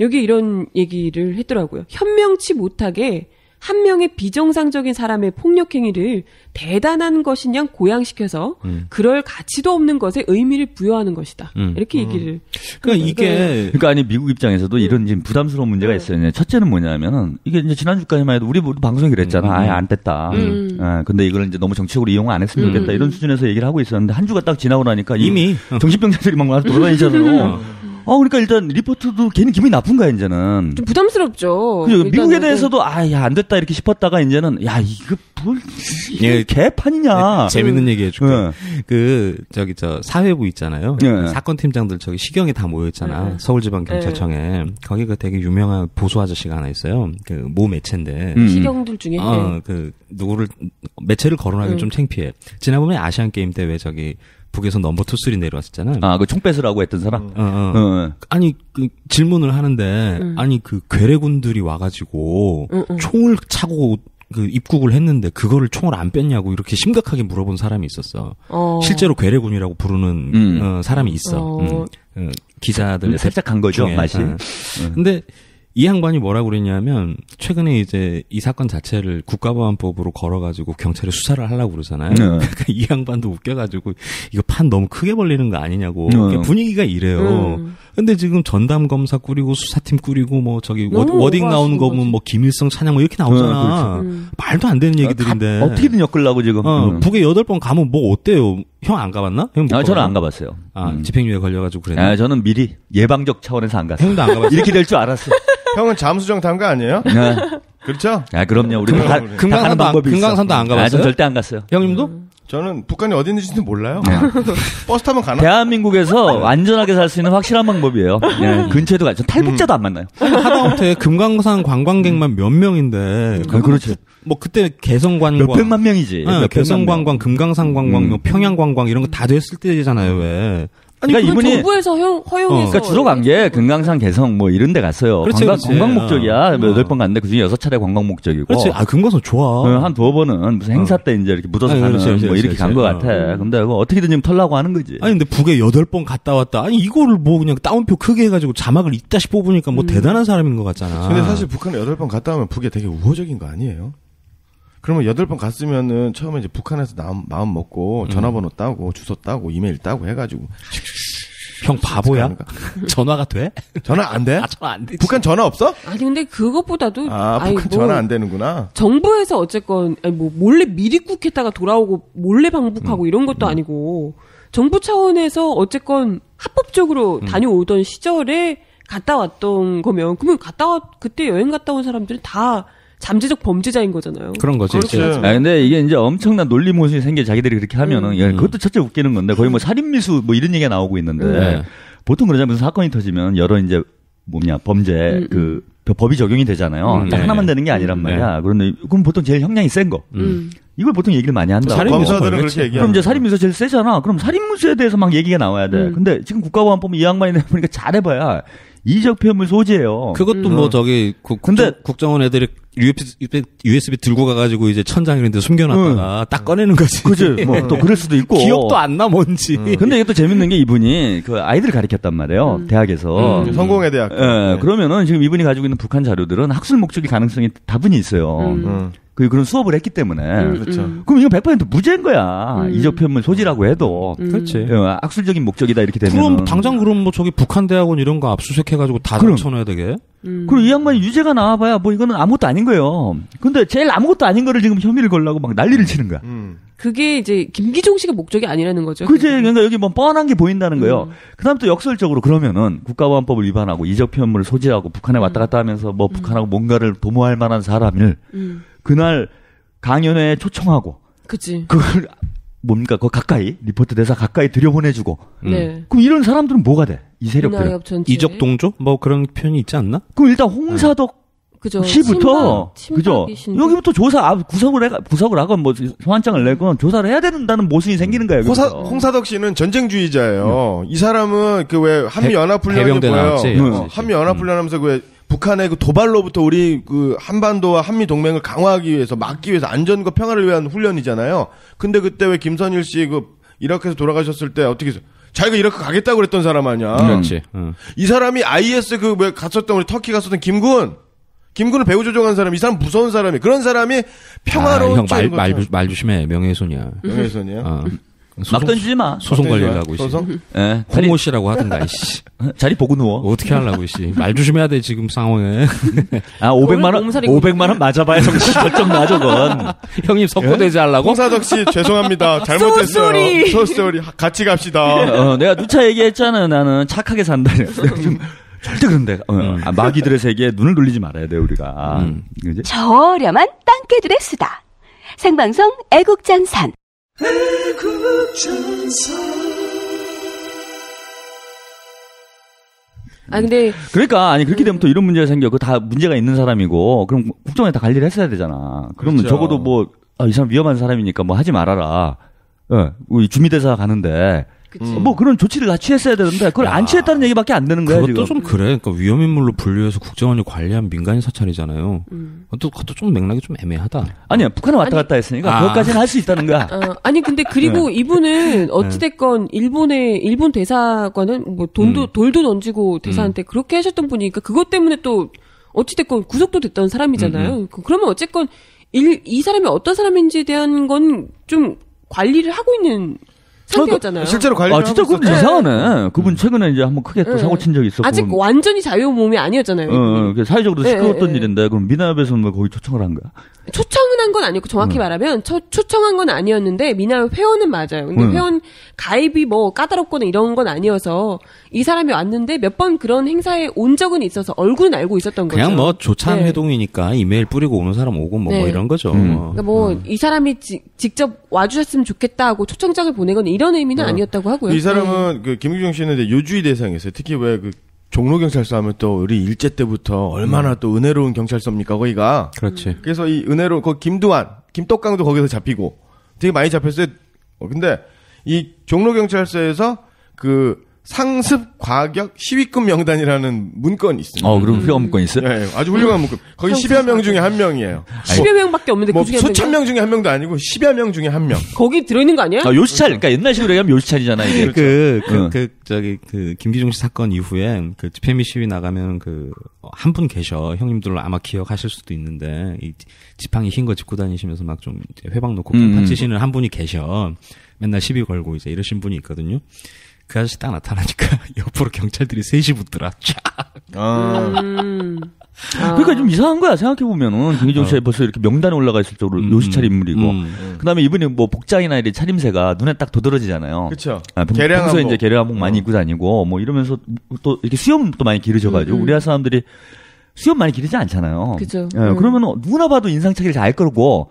Speaker 4: 여기 이런 얘기를 했더라고요. 현명치 못하게 한 명의 비정상적인 사람의 폭력 행위를 대단한 것인 양 고양시켜서 그럴 가치도 없는 것에 의미를 부여하는 것이다. 이렇게 얘기를.
Speaker 5: 그러니까 이게
Speaker 6: 그러니까 아니 미국 입장에서도 이런 지금 부담스러운 문제가 있어요. 첫째는 뭐냐면은 이게 이제 지난주까지만 해도 우리 모두 방송에 그랬잖아. 아예 안 됐다. 근데 이걸 이제 너무 정치적으로 이용 안 했으면 좋겠다. 이런 수준에서 얘기를 하고 있었는데 한 주가 딱 지나고 나니까
Speaker 5: 이미
Speaker 6: 정신병자들이 막 와서 돌아다니잖아요. 그러니까 일단 리포트도 괜히 기분이 나쁜 거야, 이제는.
Speaker 4: 좀 부담스럽죠.
Speaker 6: 그죠? 미국에 대해서도, 안 됐다, 이렇게 싶었다가, 이제는, 이거 이게 개판이냐.
Speaker 5: 재밌는 얘기 해줄게. 사회부 있잖아요.
Speaker 6: 네.
Speaker 5: 사건 팀장들 시경에 다 모여있잖아. 서울지방경찰청에. 거기가 되게 유명한 보수 아저씨가 하나 있어요. 그 모 매체인데.
Speaker 4: 시경들 중에.
Speaker 5: 누구를, 매체를 거론하기 좀 창피해. 지난번에 아시안게임 때 북에서 넘버 2, 3 내려왔었잖아.
Speaker 6: 그 총 뺏으라고 했던 사람?
Speaker 5: 아니, 질문을 하는데, 괴뢰군들이 와가지고, 총을 차고, 입국을 했는데, 그거를 총을 안 뺐냐고, 이렇게 심각하게 물어본 사람이 있었어. 실제로 괴뢰군이라고 부르는, 사람이 있어. 기자들.
Speaker 6: 살짝 간 거죠, 맛이.
Speaker 5: 근데, 이 양반이 뭐라고 그랬냐면 최근에 이제 이 사건 자체를 국가보안법으로 걸어가지고 경찰에 수사를 하려고 그러잖아요. 그러니까 이 양반도 웃겨가지고 이거 판 너무 크게 벌리는 거 아니냐고 분위기가 이래요. 근데 지금 전담 검사 꾸리고 수사팀 꾸리고 워딩 나오는 거 보면 김일성 찬양 이렇게 나오잖아. 말도 안 되는 얘기들인데
Speaker 6: 어떻게든 엮으려고 지금.
Speaker 5: 북에 8번 가면 뭐 어때요? 형 안 가봤나? 형
Speaker 6: 저는 안 가봤어요.
Speaker 5: 집행유예 걸려가지고 그랬나?
Speaker 6: 저는 미리 예방적 차원에서 안 갔어요.
Speaker 5: 형도 안 가봤어요.
Speaker 6: 이렇게 될 줄 알았어.
Speaker 7: 형은 잠수정 탄 거 아니에요?
Speaker 6: 네.
Speaker 7: 그렇죠?
Speaker 6: 그럼요. 우리
Speaker 5: 금강산도 안 가봤어요?
Speaker 6: 전 절대 안 갔어요.
Speaker 5: 형님도?
Speaker 7: 저는 북한이 어디 있는지도 몰라요. 버스 타면 가나?
Speaker 6: 대한민국에서 안전하게 살 수 있는 확실한 방법이에요. 근처에도 가죠. 탈북자도 안 만나요.
Speaker 5: 하다못해 금강산 관광객만 몇 명인데.
Speaker 6: 그렇죠.
Speaker 5: 뭐 그때 개성관광
Speaker 6: 몇백만 명이지.
Speaker 5: 개성관광, 금강산 관광, 평양관광 이런 거 다 됐을 때잖아요. 왜?
Speaker 4: 아니, 그러니까 이분이 정부에서 허용해서.
Speaker 6: 그러니까 주로 간 게 금강산, 개성 뭐 이런 데 갔어요.
Speaker 5: 그렇지.
Speaker 6: 관광 목적이야. 8번 갔는데 그중에 6차례 관광 목적이고.
Speaker 5: 그렇지. 금강산 좋아.
Speaker 6: 한 2번은 무슨 행사 때 이제 이렇게 묻어서 가는 뭐 이렇게 간 것 같아. 근데 그거 어떻게든 지금 털라고 하는 거지.
Speaker 5: 아니 근데 북에 8번 갔다 왔다. 아니 이거를 뭐 그냥 따옴표 크게 해가지고 자막을 이따시 뽑으니까 뭐 대단한 사람인 것 같잖아.
Speaker 7: 근데 사실 북한에 8번 갔다 오면 북에 되게 우호적인 거 아니에요? 그러면 8번 갔으면은 처음에 이제 북한에서 마음 먹고 전화번호 따고 주소 따고 이메일 따고 해가지고.
Speaker 5: 형 바보야? 전화가 돼?
Speaker 7: 전화 안 돼?
Speaker 5: 전화 안 되지.
Speaker 7: 북한 전화 없어?
Speaker 4: 아니 근데 그것보다도
Speaker 7: 북한 전화 안 되는구나.
Speaker 4: 정부에서 어쨌건 몰래 미리국했다가 돌아오고 몰래 방북하고 이런 것도 아니고 정부 차원에서 어쨌건 합법적으로 다녀오던 시절에 갔다 왔던 거면 그러면 그때 여행 갔다 온 사람들은 다 잠재적 범죄자인 거잖아요.
Speaker 5: 그런 거지.
Speaker 7: 그렇죠.
Speaker 6: 근데 이게 이제 엄청난 논리 모순이 생겨 자기들이 그렇게 하면은 그것도 첫째 웃기는 건데 거의 뭐 살인미수 뭐 이런 얘기가 나오고 있는데 보통 그러잖아요. 무슨 사건이 터지면 여러 이제 범죄 법이 적용이 되잖아요. 딱 하나만 되는 게 아니란 말이야. 그런데 그럼 보통 제일 형량이 센 거. 이걸 보통 얘기를 많이 한다.
Speaker 7: 검사들은 그렇게 얘기하는.
Speaker 6: 그럼 이제 살인미수 제일 세잖아. 그럼 살인미수에 대해서 막 얘기가 나와야 돼. 근데 지금 국가보안법 이 양반이 내보니까 잘해봐야 이적 표현물 소지예요.
Speaker 5: 그것도 근데 국정원 애들이 USB 들고 가가지고 이제 천장 이런 데 숨겨놨다가 딱 꺼내는 거지.
Speaker 6: 그치. 뭐 또 그럴 수도 있고.
Speaker 5: 기억도 안 나 뭔지.
Speaker 6: 근데 이게 또 재밌는 게 이분이 그 아이들을 가르쳤단 말이에요. 대학에서.
Speaker 7: 성공회 대학.
Speaker 6: 그러면은 지금 이분이 가지고 있는 북한 자료들은 학술 목적일 가능성이 다분히 있어요. 그런 수업을 했기 때문에.
Speaker 7: 그렇죠.
Speaker 6: 그럼 이건 100% 무죄인 거야. 이적 표현물 소지라고 해도.
Speaker 5: 그렇지.
Speaker 6: 악술적인 목적이다 이렇게 되면.
Speaker 5: 그럼 당장 그럼 뭐 저기 북한 대학원 이런 거 압수수색해가지고 다 쳐넣어야 되게.
Speaker 6: 그리고 이 양반이 유죄가 나와봐야 뭐 이거는 아무것도 아닌 거예요. 근데 제일 아무것도 아닌 거를 지금 혐의를 걸라고 막 난리를 치는 거야.
Speaker 4: 그게 이제 김기종 씨가 목적이 아니라는 거죠.
Speaker 6: 그지? 그러니까 여기 뭐 뻔한 게 보인다는 거예요. 그다음 또 역설적으로 그러면은 국가보안법을 위반하고 이적 표현물을 소지하고 북한에 왔다 갔다 하면서 뭐 북한하고 뭔가를 도모할 만한 사람을 그날 강연회에 초청하고
Speaker 4: 그치.
Speaker 6: 그걸 뭡니까? 그 가까이 리포트 대사 가까이 들여보내주고.
Speaker 4: 네.
Speaker 6: 그럼 이런 사람들은 뭐가 돼? 이 세력들은.
Speaker 4: 문화협 전체.
Speaker 5: 이적 동조? 뭐 그런 표현이 있지 않나?
Speaker 6: 그럼 일단 홍사덕
Speaker 4: 그죠.
Speaker 6: 시부터 그죠.
Speaker 4: 친박이신데.
Speaker 6: 여기부터 조사 구속을 하건 뭐 소환장을 내건 조사를 해야 된다는 모순이 생기는 거예요.
Speaker 7: 홍사덕 씨는 전쟁주의자예요. 이 사람은 그 왜 한미 연합 훈련이
Speaker 5: 해병대
Speaker 7: 뭐예요?
Speaker 5: 나왔지.
Speaker 7: 한미 연합 훈련하면서 그 북한의 그 도발로부터 우리 그 한반도와 한미 동맹을 강화하기 위해서 막기 위해서 안전과 평화를 위한 훈련이잖아요. 근데 그때 왜 김선일 씨 그 이라크에서 돌아가셨을 때 어떻게 자기가 이라크 가겠다고 그랬던 사람 아니야.
Speaker 5: 그렇지.
Speaker 7: 이 사람이 IS 그 왜 갔었던 우리 터키 갔었던 김군을 배후 조종한 사람, 이 사람 무서운 사람이. 그런 사람이 평화로운
Speaker 5: 형 말 조심해. 명예훼손이야.
Speaker 7: 명예훼손이야.
Speaker 6: 막 던지지 마.
Speaker 5: 소송 걸리려고 씨.
Speaker 7: 소송?
Speaker 6: 예.
Speaker 5: 홍모 씨라고 하든가 씨.
Speaker 6: 자리 보고 누워.
Speaker 5: 어떻게 하려고 씨. 말 조심해야 돼 지금 상황에.
Speaker 6: 아, 500만 원.
Speaker 4: 몸살이
Speaker 6: 500만 원 맞아봐야 정신 결정 나 저건.
Speaker 5: 형님 석고대지 하려고?
Speaker 7: 홍사덕 씨 죄송합니다. 잘못했어요. 소스토리 같이 갑시다.
Speaker 6: 내가 누차 얘기했잖아. 나는 착하게 산다. 좀 절대 그런데 마귀들의 세계에 눈을 돌리지 말아야 돼 우리가. 그지?
Speaker 8: 저렴한 땅개들의 수다. 생방송 애국전선.
Speaker 4: 아 근데
Speaker 6: 그러니까 아니 그렇게 되면 또 이런 문제가 생겨. 그 다 문제가 있는 사람이고 그럼 국정원에 다 관리를 했어야 되잖아. 그러면
Speaker 7: 그렇죠.
Speaker 6: 적어도 뭐 이 사람 위험한 사람이니까 뭐 하지 말아라. 우리 주미대사 가는데 뭐 그런 조치를 다 취했어야 되는데 그걸 안 취했다는 얘기밖에 안 되는 거야
Speaker 5: 그것도
Speaker 6: 지금.
Speaker 5: 좀 그래. 그러니까 위험인물로 분류해서 국정원이 관리한 민간인 사찰이잖아요. 그것도 좀 맥락이 좀 애매하다.
Speaker 6: 아니야 북한에 왔다 갔다 했으니까 그것까지는 할 수 있다는 거야.
Speaker 4: 아니 근데 그리고 이분은 어찌됐건 일본 대사관은 뭐 돌도 던지고 대사한테 그렇게 하셨던 분이니까 그것 때문에 또 어찌됐건 구속도 됐던 사람이잖아요. 그러면 어쨌건 이 사람이 어떤 사람인지에 대한 건 좀 관리를 하고 있는 상태였잖아요.
Speaker 7: 실제로 관리를
Speaker 6: 진짜
Speaker 7: 하고
Speaker 6: 그건
Speaker 7: 있었죠.
Speaker 6: 이상하네. 그분 최근에 이제 한번 크게 또 사고 친 적이 있었고.
Speaker 4: 아직 완전히 자유 몸이 아니었잖아요.
Speaker 6: 사회적으로 시끄러웠던 일인데 그럼 미나협에서는 뭐 거기 초청을 한 거야?
Speaker 4: 초청은 한 건 아니고 정확히 말하면 초청한 건 아니었는데 미나협 회원은 맞아요. 근데 회원 가입이 뭐 까다롭거나 이런 건 아니어서 이 사람이 왔는데 몇 번 그런 행사에 온 적은 있어서 얼굴은 알고 있었던 거죠.
Speaker 5: 그냥 뭐 조찬
Speaker 4: 네.
Speaker 5: 회동이니까 이메일 뿌리고 오는 사람 오고 뭐 이런 거죠.
Speaker 4: 그러니까 뭐 이 사람이 직접 와주셨으면 좋겠다 하고 초청장을 보내거나 이런 의미는 아니었다고 하고요.
Speaker 7: 이 사람은 그 김기종 씨는 이제 요주의 대상이었어요. 특히 왜 그 종로경찰서 하면 또 우리 일제 때부터 얼마나 또 은혜로운 경찰서입니까 거기가.
Speaker 5: 그렇지.
Speaker 7: 그래서 이 그 김두한, 김떡강도 거기서 잡히고 되게 많이 잡혔어요. 근데 이 종로경찰서에서 그 상습 과격 시위급 명단이라는 문건이 있습니다.
Speaker 6: 그럼 훌륭한 문건 있어요?
Speaker 7: 예, 아주 훌륭한 문건. 거기 10여 명 중에 한 명이에요.
Speaker 4: 10여 명밖에 없는데
Speaker 7: 뭐
Speaker 4: 그 중에
Speaker 7: 수천 명 중에 한 명도 아니고 10여 명 중에 한 명.
Speaker 4: 거기 들어있는 거 아니야?
Speaker 6: 요시찰. 그러니까 옛날식으로 얘기하면 요시찰이잖아 이게.
Speaker 5: 그 김기종 씨 사건 이후에 그 집회미 시위 나가면 한 분 계셔. 형님들 아마 기억하실 수도 있는데 이 지팡이 흰 거 짚고 다니시면서 막 좀 회방 놓고 파치시는 한 분이 계셔. 맨날 시비 걸고 이제 이러신 분이 있거든요. 그 아저씨 딱 나타나니까 옆으로 경찰들이 셋이 붙더라.
Speaker 6: 그러니까 좀 이상한 거야 생각해보면은 김기종 씨가 벌써 이렇게 명단에 올라가 있을 정도로 요시찰 인물이고 그다음에 이분이 뭐 복장이나 이런 차림새가 눈에 딱 도드러지잖아요.
Speaker 7: 그렇죠.
Speaker 6: 평소에 이제 개량 한복 많이 입고 다니고 뭐 이러면서 또 이렇게 수염도 많이 기르셔가지고 우리나라 사람들이 수염 많이 기르지 않잖아요.
Speaker 4: 그죠.
Speaker 6: 그러면은 누구나 봐도 인상착의를 잘 거고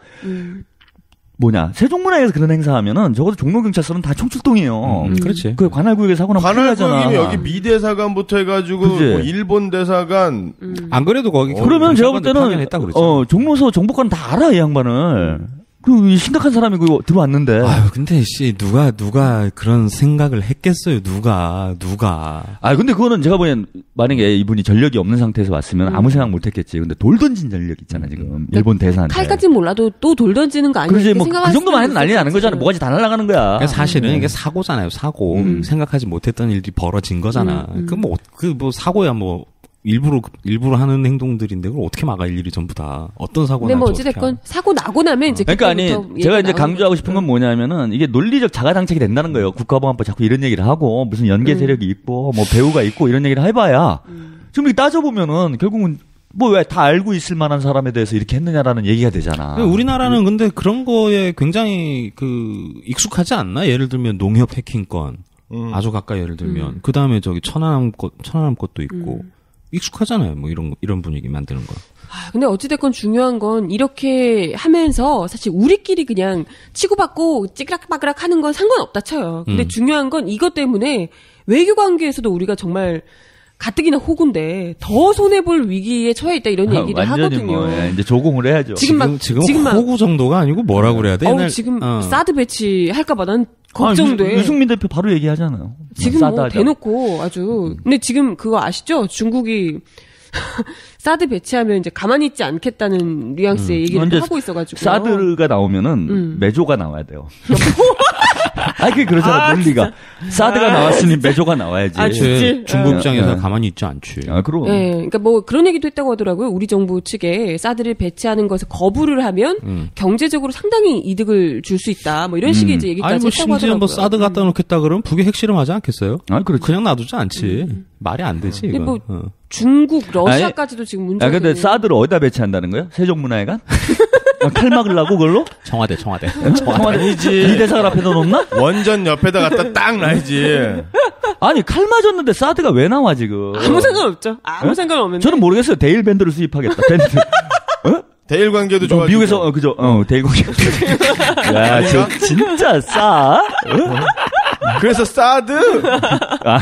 Speaker 6: 세종문화에서 그런 행사하면은 적어도 종로경찰서는 다 총출동이에요.
Speaker 5: 그렇지.
Speaker 6: 그 관할구역에 사고 나면 큰일 나잖아.
Speaker 7: 관할구역이면 여기 미대사관부터 해가지고 뭐 일본 대사관.
Speaker 5: 안 그래도 거기
Speaker 6: 그러면 제가 볼 때는
Speaker 5: 했다 그랬죠.
Speaker 6: 종로서 정보관 다 알아 이 양반을. 그 심각한 사람이고 들어왔는데.
Speaker 5: 아유 근데 씨 누가 그런 생각을 했겠어요. 누가.
Speaker 6: 근데 그거는 제가 보기엔 만약에 이분이 전력이 없는 상태에서 왔으면 아무 생각 못 했겠지. 근데 돌 던진 전력 있잖아 지금. 일본 대사한테.
Speaker 4: 칼까지는 몰라도 또 돌 던지는 거 아니야?
Speaker 6: 그렇지 그 정도만 해도 난리 나는 거잖아. 뭐가지 다 날아가는 거야.
Speaker 5: 그러니까 사실은 이게 사고잖아요. 사고. 생각하지 못했던 일이 벌어진 거잖아. 그 사고야 뭐 일부러 하는 행동들인데 그걸 어떻게 막아 일일이 전부 다 어떤 사고
Speaker 4: 근데
Speaker 5: 날지
Speaker 4: 뭐
Speaker 5: 어떻게
Speaker 4: 어찌됐건
Speaker 5: 알아.
Speaker 4: 사고 나고 나면 이제
Speaker 6: 그러니까 아니
Speaker 4: 그때부터
Speaker 6: 제가
Speaker 4: 얘기가
Speaker 6: 이제 강조하고
Speaker 4: 나오는
Speaker 6: 싶은
Speaker 4: 거죠.
Speaker 6: 건 뭐냐면은 이게 논리적 자가당착이 된다는 거예요. 국가보안법 자꾸 이런 얘기를 하고 무슨 연계 세력이 있고 뭐 배우가 있고 이런 얘기를 해봐야 지금 이렇게 따져보면은 결국은 뭐 왜 다 알고 있을 만한 사람에 대해서 이렇게 했느냐라는 얘기가 되잖아.
Speaker 5: 우리나라는 근데 그런 거에 굉장히 익숙하지 않나? 예를 들면 농협 해킹건 아주 가까이 예를 들면 그 다음에 저기 천안함 것도 있고 익숙하잖아요. 뭐 이런 분위기 만드는 거.
Speaker 4: 근데 어찌됐건 중요한 건 이렇게 하면서 사실 우리끼리 그냥 치고받고 찌그락바그락 하는 건 상관없다 쳐요. 근데 중요한 건 이것 때문에 외교 관계에서도 우리가 정말 가뜩이나 호구인데 더 손해볼 위기에 처해 있다 이런 얘기를
Speaker 6: 완전히
Speaker 4: 하거든요.
Speaker 6: 뭐, 예, 이제 조공을 해야죠.
Speaker 4: 지금 막
Speaker 5: 호구 정도가 아니고 뭐라 그래야 돼?
Speaker 4: 지금 사드 배치 할까봐 난 걱정돼.
Speaker 6: 유승민 대표 바로 얘기하잖아요.
Speaker 4: 지금 뭐 대놓고 아주. 근데 지금 그거 아시죠? 중국이 사드 배치하면 이제 가만히 있지 않겠다는 뉘앙스의 얘기를 하고 있어가지고.
Speaker 6: 사드가 나오면은 메조가 나와야 돼요. 그게 그러잖아, 논리가. 사드가 나왔으니 메조가 나와야지.
Speaker 5: 중국 입장에서 가만히 있지 않지.
Speaker 6: 그럼.
Speaker 4: 네, 그러니까 뭐 그런 얘기도 했다고 하더라고요. 우리 정부 측에 사드를 배치하는 것을 거부를 하면 경제적으로 상당히 이득을 줄 수 있다. 뭐 이런 식의 이제 얘기까지
Speaker 5: 아니, 뭐
Speaker 4: 했다고
Speaker 5: 심지어
Speaker 4: 하더라고요.
Speaker 5: 뭐 사드 갖다 놓겠다 그러면 북에 핵실험하지 않겠어요?
Speaker 6: 그렇지.
Speaker 5: 그냥 놔두지 않지. 말이 안 되지.
Speaker 4: 근데
Speaker 5: 이건.
Speaker 4: 뭐 중국, 러시아까지도 지금 문제가
Speaker 6: 근데
Speaker 4: 되고.
Speaker 6: 사드를 어디다 배치한다는 거예요? 세종문화회관? 칼 막으려고 그걸로?
Speaker 5: 청와대.
Speaker 6: 이 대사관 앞에다 놓나?
Speaker 7: 원전 옆에다 갖다 딱 놔야지.
Speaker 6: 아니 칼 맞았는데 사드가 왜 나와 지금?
Speaker 4: 아무 상관없죠. 아무 상관없는데.
Speaker 6: 저는 모르겠어요. 데일 밴드를 수입하겠다. 밴드.
Speaker 7: 대일 관계도 좋아지고.
Speaker 6: 미국에서 그죠? 데일 관계. 야, 저 진짜 싸?
Speaker 7: 그래서 사드.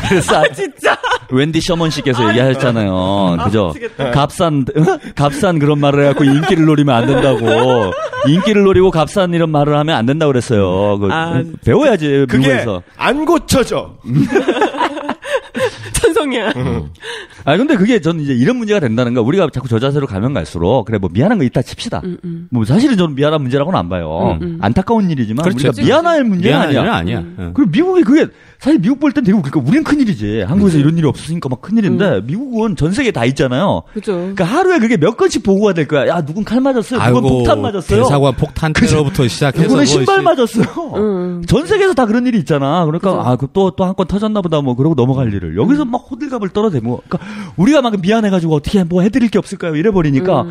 Speaker 6: 그래서 진짜. 웬디 셔먼 씨께서 얘기하셨잖아요. 그죠? 값싼 그런 말을 해갖고 인기를 노리면 안 된다고. 인기를 노리고 값싼 이런 말을 하면 안 된다고 그랬어요. 배워야지,
Speaker 7: 그게
Speaker 6: 미국에서.
Speaker 7: 안 고쳐져.
Speaker 4: 천성이야.
Speaker 6: 근데 그게 저는 이제 이런 문제가 된다는 거. 우리가 자꾸 저 자세로 가면 갈수록, 그래, 뭐 미안한 거 있다 칩시다. 뭐 사실은 저는 미안한 문제라고는 안 봐요. 안타까운 일이지만,
Speaker 5: 그렇죠.
Speaker 6: 우리가 미안할 문제가 아니야. 그리고 미국이 그게, 사실 미국 볼 땐 되게 그러니까 우리는 큰일이지. 한국에서 이런 일이 없었으니까 막 큰일인데, 미국은 전 세계에 다 있잖아요.
Speaker 4: 그죠.
Speaker 6: 그러니까 하루에 그게 몇 건씩 보고가 될 거야. 야, 누군 칼 맞았어요. 누군 폭탄 맞았어요.
Speaker 5: 대사관 폭탄 테러부터 시작해서.
Speaker 6: 누구는 신발 맞았어요. 전 세계에서 다 그런 일이 있잖아. 그러니까, 또 한 건 터졌나 보다 뭐, 그러고 넘어갈 일을. 여기서 막 호들갑을 떨어대고. 그러니까 우리가 막 미안해가지고 어떻게 뭐 해드릴 게 없을까요? 이래버리니까,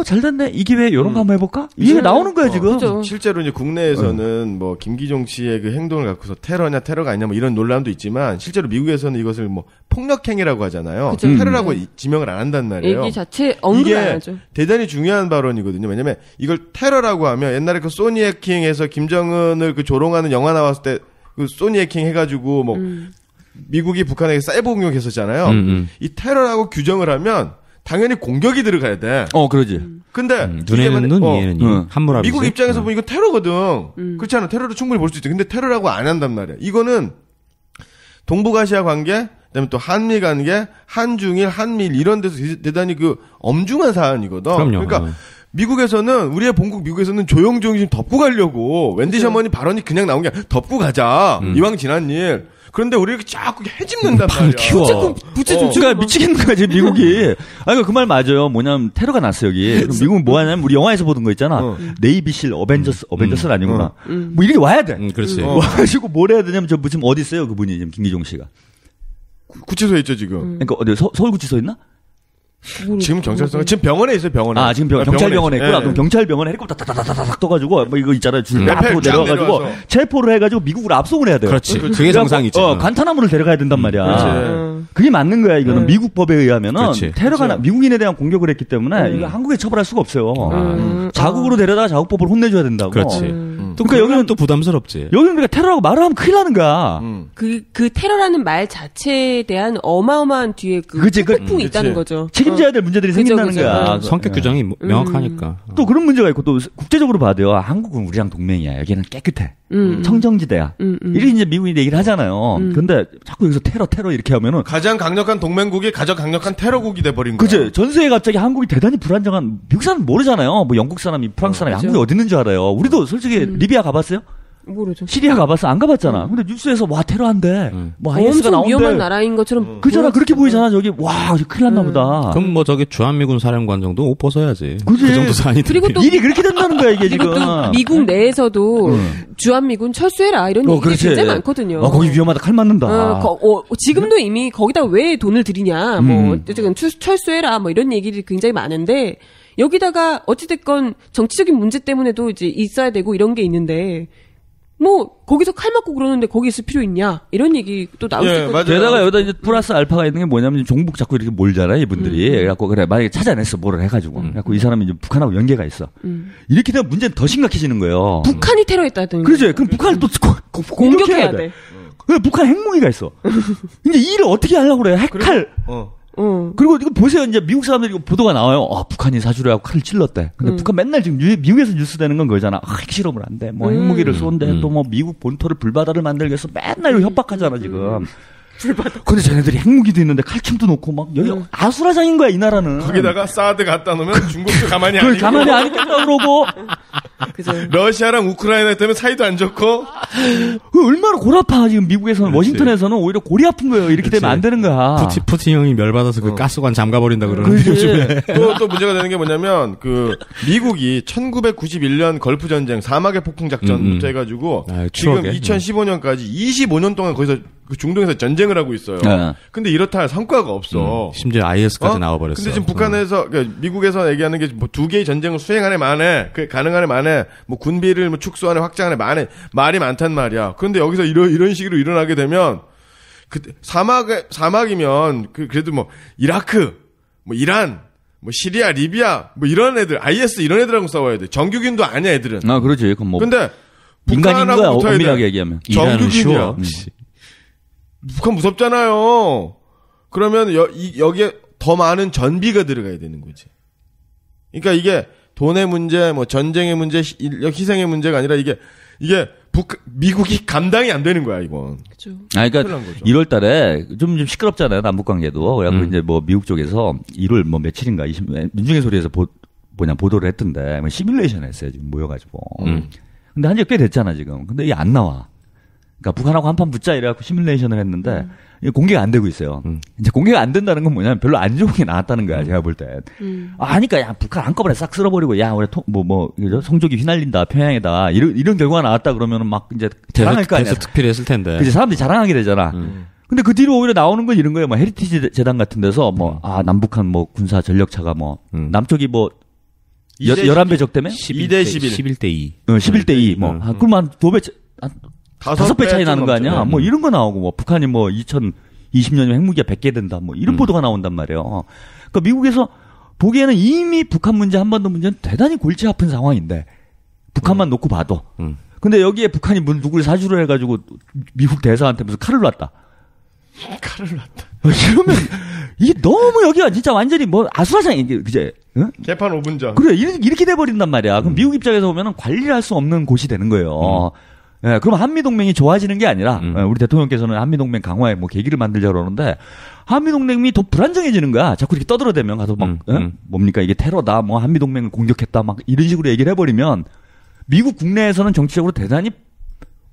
Speaker 6: 잘 됐네. 이 기회에 이런 거 한번 해볼까? 이게 나오는 거야, 지금.
Speaker 4: 그죠.
Speaker 7: 실제로 이제 국내에서는 뭐 김기종 씨의 그 행동을 갖고서 테러가 아니냐 뭐 이런 논란도 있지만 실제로 미국에서는 이것을 뭐 폭력행위라고 하잖아요.
Speaker 4: 그죠.
Speaker 7: 테러라고 지명을 안 한단 말이에요.
Speaker 4: 얘기 자체 언급을 안
Speaker 7: 이게
Speaker 4: 하죠.
Speaker 7: 대단히 중요한 발언이거든요. 왜냐면 이걸 테러라고 하면 옛날에 그 소니 해킹에서 김정은을 그 조롱하는 영화 나왔을 때 그 소니 해킹 해가지고 뭐 미국이 북한에게 사이버 공격했었잖아요. 이 테러라고 규정을 하면 당연히 공격이 들어가야 돼.
Speaker 6: 그러지.
Speaker 7: 근데
Speaker 5: 눈에는 눈, 이에는 이. 한물합이지.
Speaker 7: 미국 입장에서 보면 이거 테러거든. 그렇지 않아? 테러로 충분히 볼 수 있대. 근데 테러라고 안 한단 말이야. 이거는 동북아시아 관계, 그다음에 또 한미 관계, 한중일, 한미일 이런 데서 대단히 그 엄중한 사안이거든.
Speaker 5: 그럼요.
Speaker 7: 그러니까 미국에서는 우리의 본국 미국에서는 조용조용 좀 덮고 가려고 웬디 셔먼이 발언이 그냥 나온 게 아니라 덮고 가자. 이왕 지난 일. 그런데 우리가 자꾸 해집는단 말이야.
Speaker 5: 키워.
Speaker 6: 그러니까 미치겠는 거야, 지금 미국이. 그 말 맞아요. 뭐냐면 테러가 났어, 여기. 그럼 미국은 뭐 하냐면 우리 영화에서 보던 거 있잖아. 네이비실 어벤져스는 아니구나. 뭐 이렇게 와야 돼.
Speaker 5: 그렇지.
Speaker 6: 와가지고 뭘 해야 되냐면 저 지금 어디 있어요, 그분이 지금 김기종 씨가.
Speaker 7: 구치소에 있죠, 지금.
Speaker 6: 그러니까 어디 서울구치소 있나?
Speaker 7: 지금 경찰서 지금 병원에 있어요, 병원에.
Speaker 6: 지금 경찰병원에 있구나. 그럼 경찰병원에 헬리콥터 다다다닥 떠가지고 뭐 이거 있잖아요. 줄 앞으로 내려가지고 체포를 해가지고 미국으로 압송을 해야 돼요.
Speaker 5: 그렇지. 그게 정상이지.
Speaker 6: 관타나무를 데려가야 된단 말이야. 그게 맞는 거야. 이거는 미국 법에 의하면은
Speaker 5: 그렇지.
Speaker 6: 테러가 미국인에 대한 공격을 했기 때문에 이거 한국에 처벌할 수가 없어요. 자국으로 데려다가 자국법을 혼내줘야 된다고.
Speaker 5: 그렇지. 또
Speaker 6: 그러니까 여기는
Speaker 5: 또 부담스럽지.
Speaker 6: 여기는 우리가 테러라고 말을 하면 큰일 나는 거야.
Speaker 4: 그 테러라는 말 자체에 대한 어마어마한 뒤에
Speaker 6: 그치,
Speaker 4: 폭풍이 있다는 거죠.
Speaker 6: 책임져야 될 문제들이 생긴다는 거야.
Speaker 5: 성격 규정이 명확하니까.
Speaker 6: 또 그런 문제가 있고 또 국제적으로 봐도요. 한국은 우리랑 동맹이야. 여기는 깨끗해. 청정지대야. 이렇게 이제 미국이 얘기를 하잖아요. 근데 자꾸 여기서 테러 이렇게 하면은
Speaker 7: 가장 강력한 동맹국이 가장 강력한 테러국이 돼버린 거야.
Speaker 6: 그치. 전 세계에 갑자기 한국이 대단히 불안정한, 미국 사람 모르잖아요. 뭐 영국 사람이, 프랑스 사람이 한국이 어디 있는 줄 알아요. 우리도 솔직히 리비아 가봤어요?
Speaker 4: 모르죠.
Speaker 6: 시리아 가봤어? 안 가봤잖아. 근데 뉴스에서 와 테러한대. 뭐 IS가
Speaker 4: 엄청
Speaker 6: 나온대.
Speaker 4: 위험한 나라인 것처럼
Speaker 6: 그잖아. 그렇게 보이잖아. 저기 와 큰일 났나 보다.
Speaker 5: 그럼 뭐 저기 주한미군 사령관 정도 옷 벗어야지.
Speaker 6: 그지?
Speaker 5: 그 정도 사안이
Speaker 4: 그리고 또
Speaker 6: 일이 그렇게 된다는 거야 이게
Speaker 4: 그리고
Speaker 6: 지금.
Speaker 4: 또 미국 내에서도 주한미군 철수해라 이런 얘기가
Speaker 6: 그렇지.
Speaker 4: 굉장히 많거든요.
Speaker 6: 거기 위험하다. 칼 맞는다.
Speaker 4: 지금도 이미 거기다 왜 돈을 들이냐, 뭐 어쨌든 철수해라, 뭐 이런 얘기들이 굉장히 많은데 여기다가 어찌됐건 정치적인 문제 때문에도 이제 있어야 되고 이런 게 있는데. 뭐 거기서 칼 맞고 그러는데 거기 있을 필요 있냐 이런 얘기 또 나올 수 있거든요.
Speaker 7: 맞아요.
Speaker 6: 게다가 여기다 이제 플러스 알파가 있는 게 뭐냐면 종북 자꾸 이렇게 몰잖아요 이분들이. 그래갖고 그래 만약에 찾아냈어 뭐를 해가지고. 그래갖고 이 사람이 이제 북한하고 연계가 있어. 이렇게 되면 문제는 더 심각해지는 거예요.
Speaker 4: 북한이 테러했다든지.
Speaker 6: 그렇죠. 그럼 북한을 또
Speaker 4: 공격해야 돼.
Speaker 6: 왜 북한 핵무기가 있어. 이제 이 일을 어떻게 하려고 그래요? 핵칼. 그리고 이거 보세요. 이제 미국 사람들이 이거 보도가 나와요. 북한이 사주려 하고 칼을 찔렀대. 근데 북한 맨날 지금 미국에서 뉴스 되는 건 그거잖아. 핵실험을 한대. 뭐 핵무기를 쏜대. 또 뭐 미국 본토를 불바다를 만들겠어. 맨날 이거 협박하잖아 지금. 불바다. 근데 쟤네들이 핵무기도 있는데 칼춤도 놓고 막 여기 아수라장인 거야 이 나라는.
Speaker 7: 거기다가 사드 갖다 놓으면 중국도 가만히 안 있고.
Speaker 6: 가만히 안 있겠다 그러고.
Speaker 4: 그죠.
Speaker 7: 러시아랑 우크라이나 때문에 사이도 안 좋고.
Speaker 6: 얼마나 골 아파 지금 미국에서는.
Speaker 5: 그렇지.
Speaker 6: 워싱턴에서는 오히려 골이 아픈 거예요. 이렇게 되면 안 되는 거야.
Speaker 5: 푸틴 형이 멸받아서 그 가스관 잠가버린다 그러는데 요즘에.
Speaker 7: 또 문제가 되는 게 뭐냐면 그 미국이 1991년 걸프 전쟁 사막의 폭풍 작전부터 해가지고 지금
Speaker 5: 추억에.
Speaker 7: 2015년까지 25년 동안 거기서 그 중동에서 전쟁을 하고 있어요. 근데 이렇다 할 성과가 없어.
Speaker 5: 심지어 IS까지 나와버렸어.
Speaker 7: 근데 지금 북한에서 그러니까 미국에서 얘기하는 게 뭐 두 개의 전쟁을 수행하네 만에 그 가능하네 만에 뭐 군비를 뭐 축소하네 확장하네 만에 말이 많단 말이야. 그런데 여기서 이런 식으로 일어나게 되면 그 사막이면 그래도 뭐 이라크 뭐 이란 뭐 시리아 리비아 뭐 이런 애들 IS 이런 애들하고 싸워야 돼. 정규군도 아니야 애들은.
Speaker 6: 그렇지. 그럼 뭐
Speaker 7: 근데
Speaker 6: 민간인 거야
Speaker 7: 북한하고 붙어야
Speaker 6: 엄밀하게
Speaker 7: 돼.
Speaker 6: 얘기하면.
Speaker 5: 이란은
Speaker 7: 정규군이야.
Speaker 5: 쉬워.
Speaker 7: 북한 무섭잖아요. 그러면 여기에 더 많은 전비가 들어가야 되는 거지. 그러니까 이게 돈의 문제, 뭐 전쟁의 문제, 인력 희생의 문제가 아니라 이게 미국이 감당이 안 되는 거야 이건.
Speaker 4: 그죠.
Speaker 6: 그러니까
Speaker 7: 큰일 난 거죠.
Speaker 6: 1월 달에 좀 시끄럽잖아요 남북 관계도. 그래갖고 이제 뭐 미국 쪽에서 1월 뭐 며칠인가 민중의 소리에서 보도를 했던데 시뮬레이션 했어요 지금 모여가지고. 근데 한 지 꽤 됐잖아 지금. 근데 이게 안 나와. 그러니까 북한하고 한판 붙자 이래갖고 시뮬레이션을 했는데 이게 공개가 안 되고 있어요. 이제 공개가 안 된다는 건 뭐냐면 별로 안 좋은 게 나왔다는 거야 제가 볼 때. 하니까 야 북한 한꺼번에 싹 쓸어버리고 야 우리 성적이 휘날린다 평양에다 이런 결과가 나왔다 그러면은 막 이제 자랑할 거 아니야.
Speaker 5: 계속 특필했을 텐데.
Speaker 6: 그치 사람들이 자랑하게 되잖아. 근데 그 뒤로 오히려 나오는 건 이런 거예요. 뭐 헤리티지 재단 같은 데서 남북한 뭐 군사 전력차가 남쪽이 뭐 11배 적대면
Speaker 7: 2대 11.
Speaker 5: 11대 2.
Speaker 6: 11대 2 뭐 그럼 한 2배 5배 차이 나는 거 아니야? 뭐 이런 거 나오고 뭐 북한이 뭐 2020년이면 핵무기가 100개 된다 뭐 이런 보도가 나온단 말이에요. 그러니까 미국에서 보기에는 이미 북한 문제 한반도 문제는 대단히 골치 아픈 상황인데 북한만 놓고 봐도. 근데 여기에 북한이 누굴 사주를 해가지고 미국 대사한테 무슨 칼을 놨다. 이러면 이게 너무 여기가 진짜 완전히 뭐 아수라장이 그제. 응?
Speaker 7: 개판 5분 전.
Speaker 6: 그래 이렇게 돼버린단 말이야. 그럼 미국 입장에서 보면은 관리를 할 수 없는 곳이 되는 거예요. 예, 그럼 한미동맹이 좋아지는 게 아니라, 우리 대통령께서는 한미동맹 강화에 뭐 계기를 만들자 그러는데, 한미동맹이 더 불안정해지는 거야. 자꾸 이렇게 떠들어대면 가서 막, 뭡니까, 이게 테러다, 뭐 한미동맹을 공격했다, 막 이런 식으로 얘기를 해버리면, 미국 국내에서는 정치적으로 대단히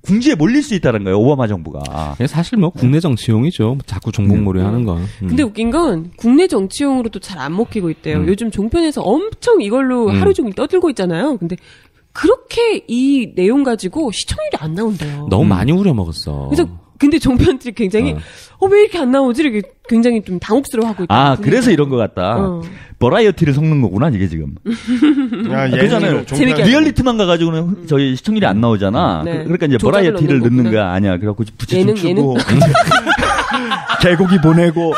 Speaker 6: 궁지에 몰릴 수 있다는 거예요, 오바마 정부가.
Speaker 5: 사실 뭐 국내 정치용이죠. 자꾸 종북몰이 하는 건.
Speaker 4: 근데 웃긴 건 국내 정치용으로도 잘 안 먹히고 있대요. 요즘 종편에서 엄청 이걸로 하루 종일 떠들고 있잖아요. 근데 그렇게 이 내용 가지고 시청률이 안 나온대요.
Speaker 5: 너무 많이 우려먹었어.
Speaker 4: 그래서 근데 종편들이 굉장히 왜 이렇게 안 나오지? 이렇게 굉장히 좀 당혹스러워하고 있다.
Speaker 6: 그래서 이런 것 같다. 버라이어티를 섞는 거구나 이게 지금. 그잖아요. 리얼리티만 가가지고는 저희 시청률이 안 나오잖아.
Speaker 4: 네.
Speaker 6: 그러니까 이제 버라이어티를 넣는 거야. 아니야. 그래갖고 부채 좀 주고 개고기 보내고.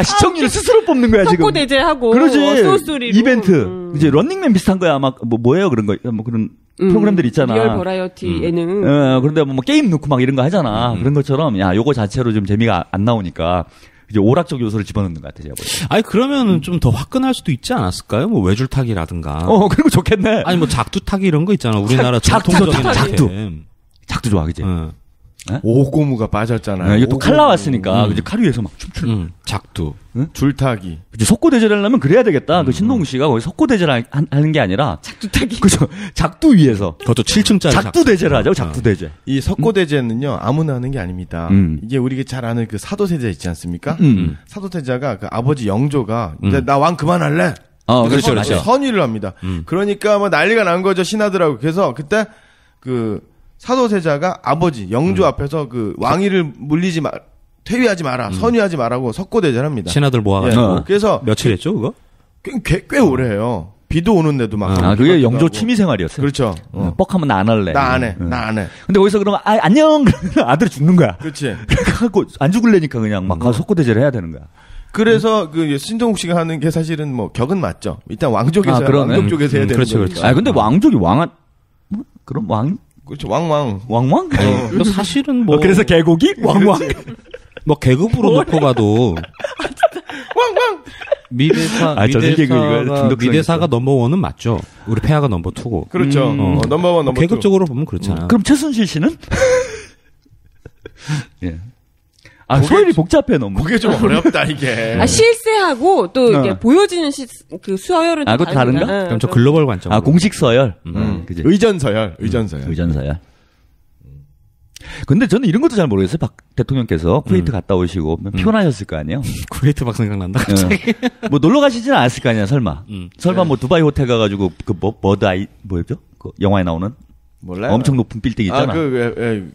Speaker 6: 시청률을 스스로 뽑는 거야, 지금.
Speaker 4: 석고대제하고.
Speaker 6: 그러지.
Speaker 4: 소스토리로.
Speaker 6: 이벤트. 이제 런닝맨 비슷한 거야. 막, 뭐예요? 그런 거. 뭐 그런 프로그램들 있잖아.
Speaker 4: 리얼 버라이어티 예능.
Speaker 6: 그런데 뭐 게임 넣고 막 이런 거 하잖아. 그런 것처럼, 요거 자체로 좀 재미가 안 나오니까. 이제 오락적 요소를 집어넣는 것 같아, 제가 보기엔.
Speaker 5: 그러면은 좀 더 화끈할 수도 있지 않았을까요? 뭐 외줄타기라든가.
Speaker 6: 그리고 좋겠네.
Speaker 5: 아니, 뭐 작두타기 이런 거 있잖아. 우리나라 전통적인
Speaker 6: 작두 좋아, 그지?
Speaker 7: 오고무가 빠졌잖아요.
Speaker 6: 이게 또 칼
Speaker 7: 오고무.
Speaker 6: 나왔으니까 이제 칼 위에서 막 춤추는.
Speaker 5: 작두.
Speaker 7: 줄타기.
Speaker 6: 이제 석고대제를 하려면 그래야 되겠다. 그 신동욱 씨가 거기 석고대제를 하는 게 아니라
Speaker 4: 작두타기.
Speaker 6: 그죠. 작두 위에서
Speaker 5: 그것도 7층짜리
Speaker 6: 작두대제를 하자고. 작두대제.
Speaker 7: 이 석고대제는요 아무나 하는 게 아닙니다. 이게 우리가 잘 아는 그 사도세자 있지 않습니까? 사도세자가 그 아버지 영조가 이제 나 왕 그만할래.
Speaker 6: 그렇죠, 그렇죠.
Speaker 7: 선위를 합니다. 그러니까 뭐 난리가 난 거죠 신하들하고. 그래서 그때 그 사도세자가 아버지 영조 앞에서 그 왕위를 물리지 마, 퇴위하지 마라, 선위하지 마라고 석고대제를 합니다.
Speaker 5: 신하들 모아가지고.
Speaker 7: 그래서
Speaker 5: 며칠 했죠 그거?
Speaker 7: 꽤 오래 해요. 비도 오는데도 막.
Speaker 6: 그게 영조 취미 생활이었어요.
Speaker 7: 그렇죠.
Speaker 6: 뻑하면 나 안 할래.
Speaker 7: 나 안 해. 나 안 해.
Speaker 6: 근데 거기서 그러면 안녕 그러면 아들이 죽는 거야.
Speaker 7: 그렇지.
Speaker 6: 그래갖고 안 죽을래니까 그냥 막 가서 석고대제를 해야 되는 거야.
Speaker 7: 그래서 그 신동욱 씨가 하는 게 사실은 뭐 격은 맞죠. 일단 왕족에서
Speaker 6: 그러네.
Speaker 7: 왕족 쪽에서 해야 되는
Speaker 5: 그렇죠,
Speaker 7: 거니까.
Speaker 5: 그렇죠.
Speaker 6: 근데 왕족이 왕한 그럼
Speaker 7: 그렇죠. 왕왕.
Speaker 6: 왕왕?
Speaker 5: 또 사실은 뭐
Speaker 6: 그래서 개고기 왕왕.
Speaker 5: 뭐 계급으로 놓고 봐도
Speaker 7: 왕왕.
Speaker 5: 미대사가 넘버원은 맞죠. 우리 폐하가 넘버2고.
Speaker 7: 그렇죠. 넘버원 넘버.
Speaker 5: 계급적으로 보면 그렇잖아.
Speaker 6: 그럼 최순실 씨는? 예. 소열이 복잡해 너무.
Speaker 7: 그게 좀 어렵다 이게.
Speaker 4: 실세하고 또 이게 보여지는 그 수어열은 또
Speaker 6: 그것도 다른가?
Speaker 5: 그럼 저 글로벌 관점.
Speaker 6: 공식 서열. 그지.
Speaker 7: 의전서열.
Speaker 6: 근데 저는 이런 것도 잘 모르겠어요. 박 대통령께서 쿠웨이트 갔다 오시고 피곤하셨을 거 아니에요.
Speaker 5: 쿠웨이트 막 생각난다 갑자기.
Speaker 6: 뭐 놀러 가시지는 않았을 거 아니야 설마. 설마 뭐 두바이 호텔 가가지고 그 뭐였죠? 그 영화에 나오는
Speaker 7: 몰라요.
Speaker 6: 엄청 높은 빌딩 있잖아.
Speaker 7: 그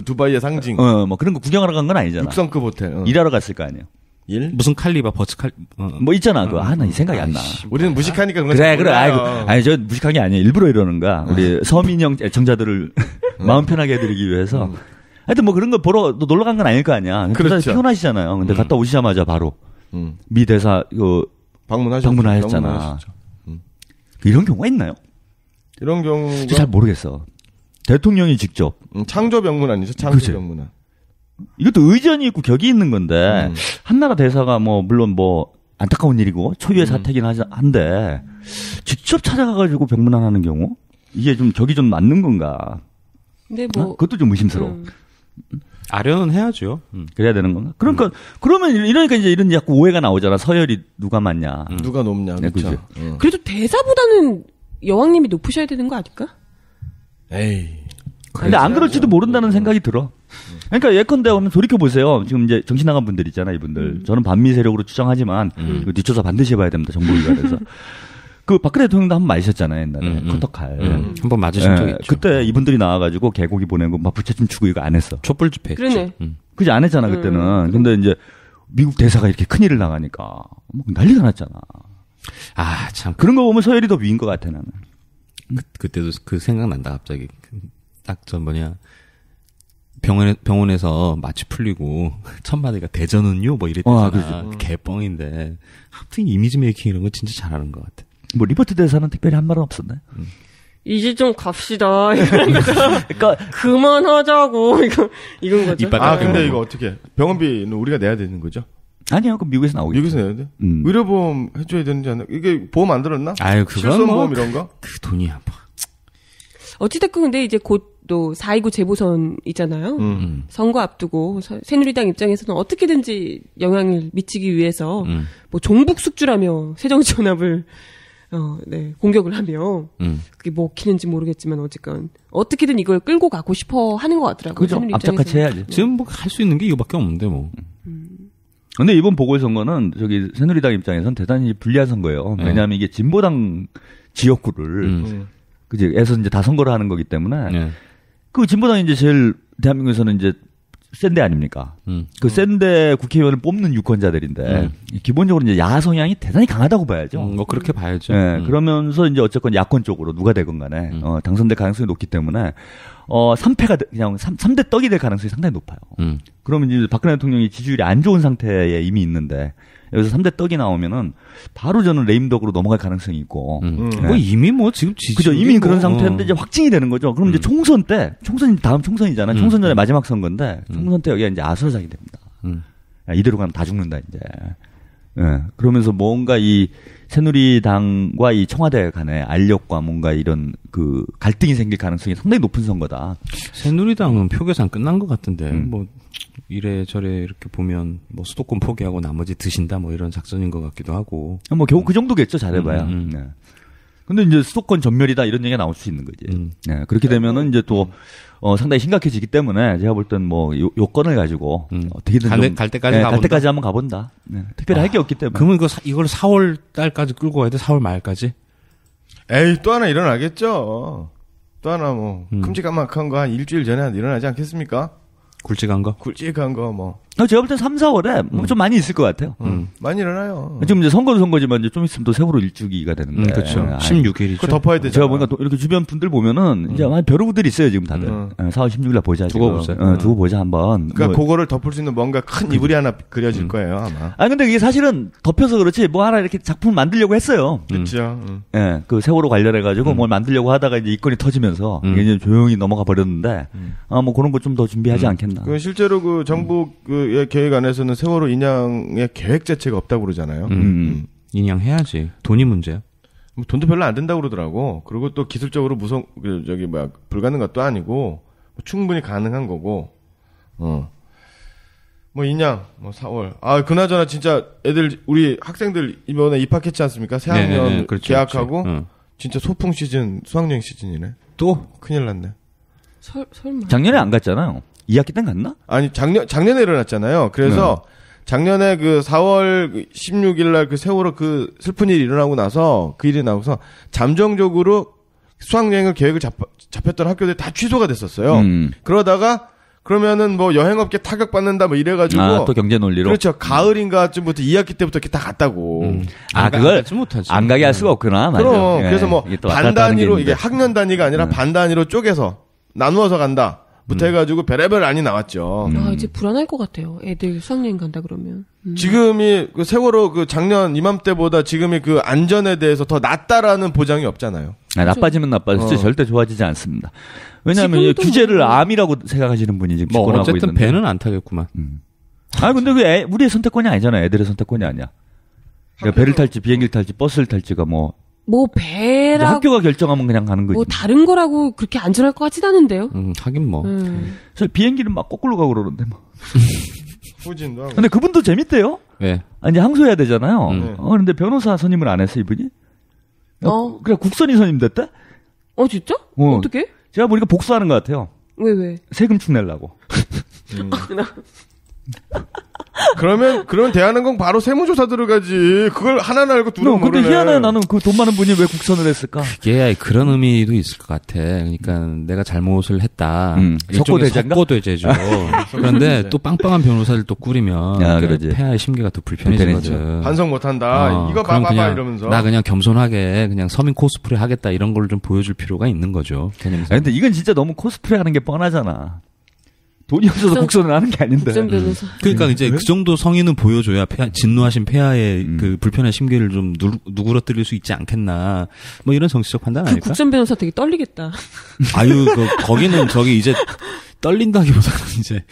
Speaker 7: 두바이의 상징.
Speaker 6: 뭐 그런 거 구경하러 간 건 아니잖아.
Speaker 7: 6성급 호텔.
Speaker 6: 일하러 갔을 거 아니에요.
Speaker 5: 무슨 칼리바 버츠칼
Speaker 6: 뭐 있잖아. 그거 나 이 생각이 안 나.
Speaker 7: 우리는 무식하니까 그런
Speaker 6: 그래. 아니 저 무식한 게 아니에요. 일부러 이러는 거야. 우리 서민형 애청자들을 마음 편하게 해드리기 위해서. 하여튼 뭐 그런 거 보러 놀러 간 건 아닐 거 아니야.
Speaker 7: 그렇죠.
Speaker 6: 피곤하시잖아요. 근데 갔다 오시자마자 바로 미 대사 방문하셨잖아. 이런 경우가 있나요?
Speaker 7: 이런 경우가
Speaker 6: 잘 모르겠어. 대통령이 직접
Speaker 7: 창조 병문 아니죠? 창조 병문안.
Speaker 6: 이것도 의전이 있고 격이 있는 건데 한나라 대사가 뭐 물론 뭐 안타까운 일이고 초유의 사태긴 한데 직접 찾아가가지고 병문안하는 경우 이게 좀 격이 좀 맞는 건가?
Speaker 4: 근데 뭐
Speaker 6: 그것도 좀 의심스러워.
Speaker 5: 아련은 해야죠.
Speaker 6: 그래야 되는 건가? 그러니까 그러면 이러니까 이제 이런 자꾸 오해가 나오잖아. 서열이 누가 맞냐?
Speaker 7: 누가 높냐? 그렇죠.
Speaker 4: 그래도 대사보다는 여왕님이 높으셔야 되는 거 아닐까?
Speaker 7: 에이.
Speaker 6: 근데 안 그럴지도 모른다는 생각이 들어. 그러니까 예컨대 하면 돌이켜 보세요. 지금 이제 정신 나간 분들 있잖아요, 이분들. 저는 반미 세력으로 추정하지만 이거 뒷조사 반드시 해봐야 됩니다. 정보기관에서. 그 박근혜 대통령도 한번 맞으셨잖아요, 옛날에. 커터칼.
Speaker 5: 한번 맞으신 적이 있죠.
Speaker 6: 그때 이분들이 나와가지고 개고기 보내고 막 부채춤 추고 이거 안 했어.
Speaker 5: 촛불 집회.
Speaker 4: 그러네.
Speaker 6: 그지 안 했잖아 그때는. 근데 이제 미국 대사가 이렇게 큰일을 나가니까 뭐 난리가 났잖아.
Speaker 5: 참
Speaker 6: 그런 거 보면 서열이 더 위인 것 같아 나는.
Speaker 5: 그때도 그 생각난다 갑자기. 딱 저 병원에서 마취 풀리고 첫 마디가 대전은요 뭐 이랬잖아. 개뻥인데 하여튼 이미지 메이킹 이런 거 진짜 잘하는 것 같아.
Speaker 6: 뭐 리버트 대사는 특별히 한 말은 없었나요?
Speaker 4: 이제 좀 갑시다. 그러니까 그만하자고 이건 거죠.
Speaker 7: 근데 이거 어떻게 병원비는 우리가 내야 되는 거죠?
Speaker 6: 아니요, 그럼 미국에서 나오겠죠.
Speaker 7: 미국에서 내야 돼? 의료보험 해줘야 되는지 않나? 이게 보험 안 들었나?
Speaker 5: 그건
Speaker 7: 실손보험 이런 거?
Speaker 5: 그 돈이야.
Speaker 4: 어찌됐건 근데 이제 곧 또 4.29 재보선 있잖아요. 선거 앞두고 새누리당 입장에서는 어떻게든지 영향을 미치기 위해서 뭐 종북 숙주라며 새정치연합을 공격을 하며 그게 뭐 먹히는지 모르겠지만 어쨌건 어떻게든 이걸 끌고 가고 싶어 하는 것 같더라고요.
Speaker 6: 그죠. 앞장같이 해야지.
Speaker 5: 지금 뭐 할 수 있는 게 이거밖에 없는데 뭐.
Speaker 6: 근데 이번 보궐선거는 저기 새누리당 입장에서는 대단히 불리한 선거예요. 왜냐하면 이게 진보당 지역구를 그지?에서 이제 다 선거를 하는 거기 때문에 그 진보당이 이제 제일 대한민국에서는 이제 센데 아닙니까? 그 센데 국회의원을 뽑는 유권자들인데 기본적으로 이제 야하 성향이 대단히 강하다고 봐야죠.
Speaker 5: 뭐 그렇게 봐야죠.
Speaker 6: 그러면서 이제 어쨌건 야권 쪽으로 누가 되건 간에 당선될 가능성이 높기 때문에 3패가 그냥 3대 떡이 될 가능성이 상당히 높아요. 그러면 이제 박근혜 대통령이 지지율이 안 좋은 상태에 이미 있는데 여기서 3대 떡이 나오면은 바로 저는 레임덕으로 넘어갈 가능성이 있고.
Speaker 5: 뭐 이미 뭐 지금
Speaker 6: 그죠. 이미 그런 상태인데 이제 확증이 되는 거죠. 그럼 이제 총선이 다음 총선이잖아요. 총선 전에 마지막 선거인데 총선 때 여기가 이제 아수라장이 됩니다. 이대로 가면 다 죽는다 이제. 예. 그러면서 뭔가 이 새누리당과 이 청와대 간의 알력과 뭔가 이런 그 갈등이 생길 가능성이 상당히 높은 선거다.
Speaker 5: 새누리당은 표 계산 끝난 것 같은데 뭐 이래저래 이렇게 보면 뭐 수도권 포기하고 나머지 드신다 뭐 이런 작전인 것 같기도 하고.
Speaker 6: 뭐 겨우 그 정도겠죠. 잘해봐야. 네. 근데 이제 수도권 전멸이다 이런 얘기가 나올 수 있는 거지. 네. 그렇게 되면은 이제 또 상당히 심각해지기 때문에 제가 볼 땐 뭐 요건을 가지고 어떻게든
Speaker 5: 갈 때까지
Speaker 6: 갈 때까지 한번 가본다. 네. 특별히 할 게 없기 때문에.
Speaker 5: 그러면 이걸 4월 달까지 끌고 가야 돼? 4월 말까지?
Speaker 7: 에이, 또 하나 일어나겠죠. 또 하나 뭐 큼직한 거 한 일주일 전에 일어나지 않겠습니까?
Speaker 5: 굵직한 거?
Speaker 7: 굵직한 거 뭐.
Speaker 6: 제가 볼 땐 3, 4월에 뭐 좀 많이 있을 것 같아요.
Speaker 7: 많이 일어나요.
Speaker 6: 지금 이제 선거지만 이제 좀 있으면 또 세월호 일주기가 되는데.
Speaker 5: 그렇죠. 16일이죠.
Speaker 7: 그거 덮어야 되죠.
Speaker 6: 제가 보니까 또 이렇게 주변 분들 보면은 이제 많이 벼르고들 있어요 지금 다들. 4월 16일날 보자.
Speaker 5: 두고 보세요.
Speaker 6: 두고 보자 한번.
Speaker 7: 그러니까 그거를 덮을 수 있는 뭔가 큰 이불이 하나 그려질 거예요 아마.
Speaker 6: 근데 이게 사실은 덮여서 그렇지 뭐 하나 이렇게 작품을 만들려고 했어요.
Speaker 7: 그렇죠.
Speaker 6: 예, 그 세월호 관련해 가지고 뭘 만들려고 하다가 이제 이 건이 터지면서 이게 이제 조용히 넘어가 버렸는데 뭐 그런 거 좀 더 준비하지 않겠나.
Speaker 7: 그 실제로 그 정부 그 계획 안에서는 세월호 인양의 계획 자체가 없다고 그러잖아요.
Speaker 5: 인양해야지. 돈이 문제야.
Speaker 7: 뭐 돈도 별로 안 든다고 그러더라고. 그리고 또 기술적으로 불가능한 것도 아니고 충분히 가능한 거고. 뭐 인양 뭐 4월. 그나저나 진짜 애들 우리 학생들 이번에 입학했지 않습니까? 새학년
Speaker 5: 그렇죠,
Speaker 7: 개학하고
Speaker 5: 그렇죠.
Speaker 7: 진짜 소풍 시즌 수학여행 시즌이네.
Speaker 5: 또
Speaker 7: 큰일 났네.
Speaker 4: 설마.
Speaker 6: 작년에 안 갔잖아요. 2학기 땐 갔나?
Speaker 7: 아니 작년에 일어났잖아요. 그래서 작년에 그 4월 16일 날 그 세월호 그 슬픈 일이 일어나고 나서 그 일이 나고서 잠정적으로 수학여행을 계획을 잡혔던 학교들이 다 취소가 됐었어요. 그러다가 그러면은 뭐 여행업계 타격받는다 뭐 이래가지고
Speaker 6: 또 경제 논리로.
Speaker 7: 그렇죠. 가을인가쯤부터 2학기 때부터 이렇게 다 갔다고.
Speaker 6: 그걸
Speaker 5: 못하지.
Speaker 6: 안 가게 할 수가 없구나. 맞아.
Speaker 7: 그럼
Speaker 6: 예,
Speaker 7: 그래서 뭐
Speaker 6: 이게 또
Speaker 7: 반
Speaker 6: 왔다 갔다 하는
Speaker 7: 단위로
Speaker 6: 게
Speaker 7: 이게
Speaker 6: 있는데.
Speaker 7: 학년 단위가 아니라 반 단위로 쪼개서 나누어서 간다. 부터 해가지고 별의별 안이 나왔죠.
Speaker 4: 이제 불안할 것 같아요. 애들 수학여행 간다 그러면.
Speaker 7: 지금이 그 세월호 그 작년 이맘때보다 지금이 그 안전에 대해서 더 낫다라는 보장이 없잖아요.
Speaker 6: 나빠지면 나빠졌지 절대 좋아지지 않습니다. 왜냐하면
Speaker 4: 지금도
Speaker 6: 규제를 암이라고 생각하시는 분이 지금
Speaker 5: 뭐
Speaker 6: 집권하고
Speaker 5: 어쨌든
Speaker 6: 있는데.
Speaker 5: 배는 안 타겠구만.
Speaker 6: 근데 그 우리의 선택권이 아니잖아요. 애들의 선택권이 아니야. 그러니까 배를 탈지 비행기를 탈지 버스를 탈지가 뭐
Speaker 4: 배라고
Speaker 6: 학교가 결정하면 그냥 가는 거지.
Speaker 4: 뭐 다른 거라고 그렇게 안전할 것 같지도 않은데요.
Speaker 5: 하긴 뭐.
Speaker 6: 저 비행기는 막 거꾸로 가고 그러는데 뭐.
Speaker 7: 후진도 하고.
Speaker 6: 근데 그분도 재밌대요.
Speaker 5: 왜?
Speaker 6: 이제 항소해야 되잖아요. 그런데 변호사 선임을 안 했어 이분이. 그래 국선이 선임 됐대?
Speaker 4: 진짜?
Speaker 6: 어.
Speaker 4: 어떻게?
Speaker 6: 제가 보니까 복수하는 것 같아요.
Speaker 4: 왜?
Speaker 6: 세금 축내려고.
Speaker 7: 그러면 대한항공 바로 세무조사 들어가지. 그걸 하나 알고 둘은 모르네.
Speaker 6: 근데 희한해. 나는 그 돈 많은 분이 왜 국선을 했을까?
Speaker 5: 그게 그런 의미도 있을 것 같아. 그러니까 내가 잘못을 했다.
Speaker 6: 석고대죄인가?
Speaker 5: 석고대죄죠. 그런데 또 빵빵한 변호사를 또 꾸리면
Speaker 6: 그러지.
Speaker 5: 폐하의 심기가 더 불편해지거든.
Speaker 7: 반성 못한다. 이거
Speaker 5: 그럼
Speaker 7: 봐봐
Speaker 5: 그냥
Speaker 7: 이러면서.
Speaker 5: 나 그냥 겸손하게 그냥 서민 코스프레 하겠다 이런 걸 좀 보여줄 필요가 있는 거죠.
Speaker 6: 근데 이건 진짜 너무 코스프레 하는 게 뻔하잖아. 돈이 없어서 국선을 하는 게 아닌데.
Speaker 4: 국선 변호사.
Speaker 5: 그러니까 이제 그 정도 성의는 보여줘야 진노하신 폐하의 그 불편한 심기를 좀 누그러뜨릴 수 있지 않겠나. 뭐 이런 정치적 판단 아닐까?
Speaker 4: 국선 변호사 되게 떨리겠다.
Speaker 5: 거기는 이제 떨린다기보다는 이제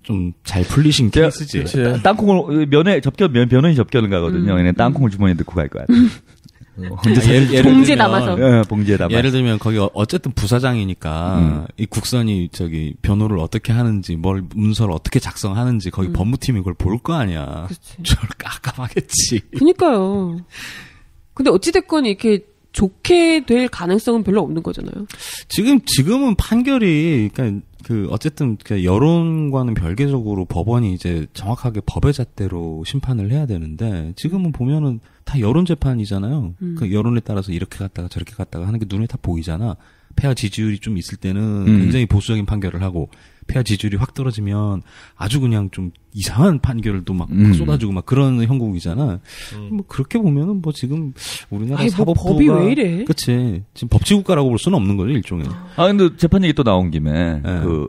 Speaker 5: 좀 잘 풀리신 케이스지.
Speaker 6: 땅콩을 변호인이 접견을 가거든요. 얘네 땅콩을 주머니에 넣고 갈 거야.
Speaker 4: 봉지에 담아서.
Speaker 6: 봉지에 담아.
Speaker 5: 예를 들면 거기 어쨌든 부사장이니까 이 국선이 변호를 어떻게 하는지 뭘 문서를 어떻게 작성하는지 거기 법무팀이 그걸 볼 거 아니야. 저를 깜깜하겠지.
Speaker 4: 그니까요. 근데 어찌됐건 이렇게 좋게 될 가능성은 별로 없는 거잖아요.
Speaker 5: 지금은 판결이 그러니까 어쨌든 여론과는 별개적으로 법원이 이제 정확하게 법의 잣대로 심판을 해야 되는데 지금은 보면은 다 여론 재판이잖아요. 그 여론에 따라서 이렇게 갔다가 저렇게 갔다가 하는 게 눈에 다 보이잖아. 폐하 지지율이 좀 있을 때는 굉장히 보수적인 판결을 하고 폐하 지지율이 확 떨어지면 아주 그냥 좀 이상한 판결도 막 쏟아주고 막 그런 형국이잖아. 뭐 그렇게 보면은 뭐 지금 우리나라 사법부가
Speaker 4: 법이 왜 이래?
Speaker 5: 그치. 지금 법치국가라고 볼 수는 없는 거죠 일종의.
Speaker 6: 근데 재판 얘기 또 나온 김에 그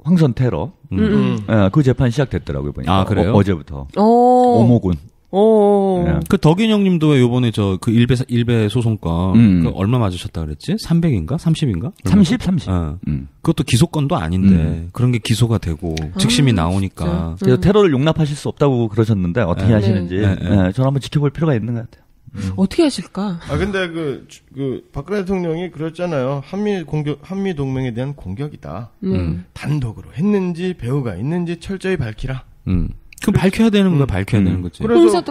Speaker 6: 황선 테러, 그 재판 시작됐더라고요 보니까.
Speaker 5: 그래요?
Speaker 6: 어제부터 오모군. 네.
Speaker 5: 그 덕인형님도 요번에 저 그 일베 소송권 그 얼마 맞으셨다 그랬지? 300인가? 30인가?
Speaker 6: 30.
Speaker 5: 그것도 기소건도 아닌데 그런 게 기소가 되고 즉심이 나오니까.
Speaker 6: 그래서 테러를 용납하실 수 없다고 그러셨는데 어떻게
Speaker 5: 네.
Speaker 6: 하시는지
Speaker 5: 네.
Speaker 6: 저는 한번 지켜볼 필요가 있는 것 같아요.
Speaker 4: 어떻게 하실까?
Speaker 7: 근데 박근혜 대통령이 그랬잖아요. 한미 동맹에 대한 공격이다. 단독으로 했는지 배후가 있는지 철저히 밝히라.
Speaker 5: 그럼 밝혀야 되는 거야, 밝혀야 되는 거지.
Speaker 7: 그래서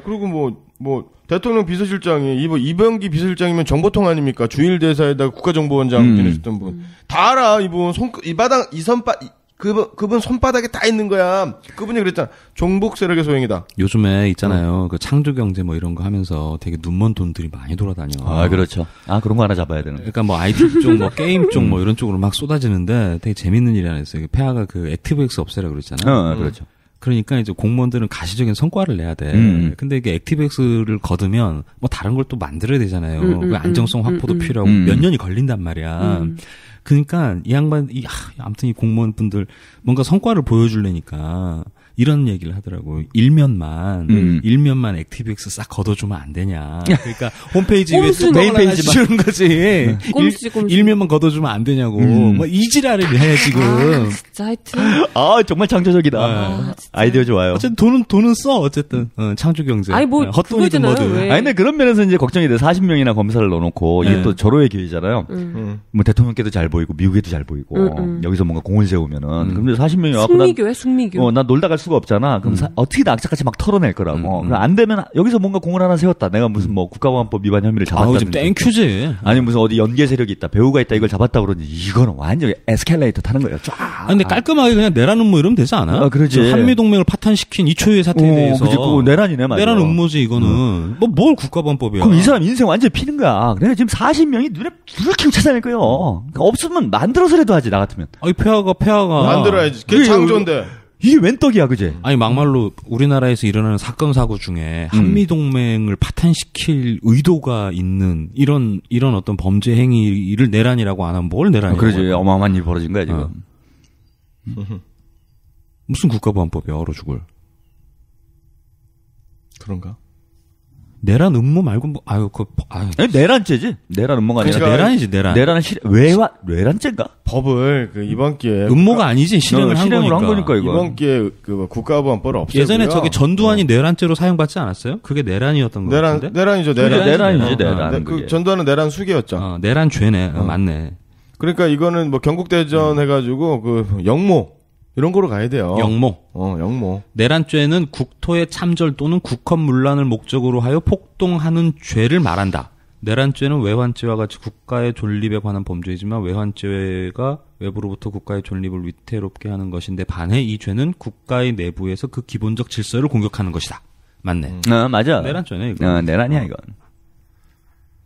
Speaker 7: 그리고 대통령 비서실장이 이병기 비서실장이면 정보통 아닙니까? 주일 대사에다가 국가정보원장 지내셨던 분. 다 알아, 이분. 그분 손바닥에 다 있는 거야. 그분이 그랬잖아. 종북 세력의 소행이다.
Speaker 5: 요즘에 있잖아요. 그 창조경제 뭐 이런 거 하면서 되게 눈먼 돈들이 많이 돌아다녀.
Speaker 6: 그렇죠. 그런 거 하나 잡아야 되는.
Speaker 5: 그러니까 뭐 IT 쪽, 뭐 게임 쪽, 뭐 이런 쪽으로 막 쏟아지는데 되게 재밌는 일이 하나 있어요. 폐하가 그 액티브엑스 없애라 그랬잖아요.
Speaker 6: 그렇죠.
Speaker 5: 그러니까 이제 공무원들은 가시적인 성과를 내야 돼. 근데 이게 액티브엑스를 거두면 뭐 다른 걸 또 만들어야 되잖아요. 그 안정성 확보도 필요하고 몇 년이 걸린단 말이야. 그러니까 이 양반이 아무튼 이 공무원분들 뭔가 성과를 보여주려니까 이런 얘기를 하더라고. 일면만 액티브엑스 싹 걷어주면 안 되냐. 그러니까 홈페이지 위에 메인 페이지 주는 거지. 일면만 걷어주면 안 되냐고. 뭐 이지랄을 해 지금.
Speaker 4: 진짜 하여튼.
Speaker 6: 정말 창조적이다. 아이디어 좋아요.
Speaker 5: 어쨌든 돈은 써 어쨌든 창조 경제.
Speaker 4: 아니 뭐
Speaker 5: 헛돈이든 뭐든.
Speaker 6: 근데 그런 면에서 이제 걱정이 돼. 40명이나 검사를 넣어놓고 이게 또 절호의 기회잖아요. 뭐 대통령께도 잘 보이고 미국에도 잘 보이고 여기서 뭔가 공을 세우면은 근데 40명이 와서
Speaker 4: 승리교야 승리교.
Speaker 6: 나 놀다 갈 수가 없잖아. 그럼 어떻게 악착같이 막 털어낼 거라고. 그럼 안 되면 여기서 뭔가 공을 하나 세웠다. 내가 무슨 뭐 국가보안법 위반 혐의를 잡았다.
Speaker 5: 지금 땡큐지.
Speaker 6: 아니 무슨 어디 연계 세력이 있다. 배우가 있다. 이걸 잡았다 그러니 이거는 완전히 에스컬레이터 타는 거예요. 쫙.
Speaker 5: 근데 깔끔하게 그냥 내란 음모 이러면 되지 않아?
Speaker 6: 그렇지.
Speaker 5: 한미 동맹을 파탄시킨 이 초유의 사태에 대해서.
Speaker 6: 그치. 내란이네 맞아.
Speaker 5: 내란 음모지 이거는. 뭘 국가보안법이야.
Speaker 6: 그럼 이 사람 인생 완전히 피는 거야. 그래 지금 40명이 눈에 불을 켜고 찾아낼 거예요. 그러니까 없으면 만들어서라도 하지 나 같으면.
Speaker 5: 폐하가
Speaker 7: 만들어야지. 걔 창조인데.
Speaker 6: 이게 웬 떡이야, 그제?
Speaker 5: 아니, 막말로 우리나라에서 일어나는 사건, 사고 중에 한미동맹을 파탄시킬 의도가 있는 이런 어떤 범죄 행위를 내란이라고 안 하면 뭘 내란이라고
Speaker 6: 그러지. 어마어마한 일이 벌어진 거야, 지금.
Speaker 5: 무슨 국가보안법이야, 얼어 죽을.
Speaker 7: 그런가?
Speaker 5: 내란 음모 말고
Speaker 6: 아니, 내란죄지. 내란 음모가 아니라
Speaker 5: 내란이지, 내란.
Speaker 6: 내란은 외란죄인가?
Speaker 7: 법을 이번 기회에
Speaker 5: 음모가 아니지 실행을 한
Speaker 6: 거니까 이거.
Speaker 7: 이번 기회에 국가보안법을 없애고요.
Speaker 5: 예전에 저기 전두환이 내란죄로 사용받지 않았어요? 그게 내란이었던 거 같은데.
Speaker 7: 내란이죠.
Speaker 6: 내란.
Speaker 7: 그 전두환은 내란 수계였죠.
Speaker 5: 내란죄네. 맞네.
Speaker 7: 그러니까 이거는 뭐 경국대전 해가지고 영모 이런 거로 가야 돼요.
Speaker 5: 영모.
Speaker 7: 영모.
Speaker 5: 내란죄는 국토의 참절 또는 국헌문란을 목적으로 하여 폭동하는 죄를 말한다. 내란죄는 외환죄와 같이 국가의 존립에 관한 범죄이지만 외환죄가 외부로부터 국가의 존립을 위태롭게 하는 것인데 반해 이 죄는 국가의 내부에서 그 기본적 질서를 공격하는 것이다. 맞네.
Speaker 6: 맞아.
Speaker 5: 내란죄네 이거.
Speaker 6: 내란이야 이건.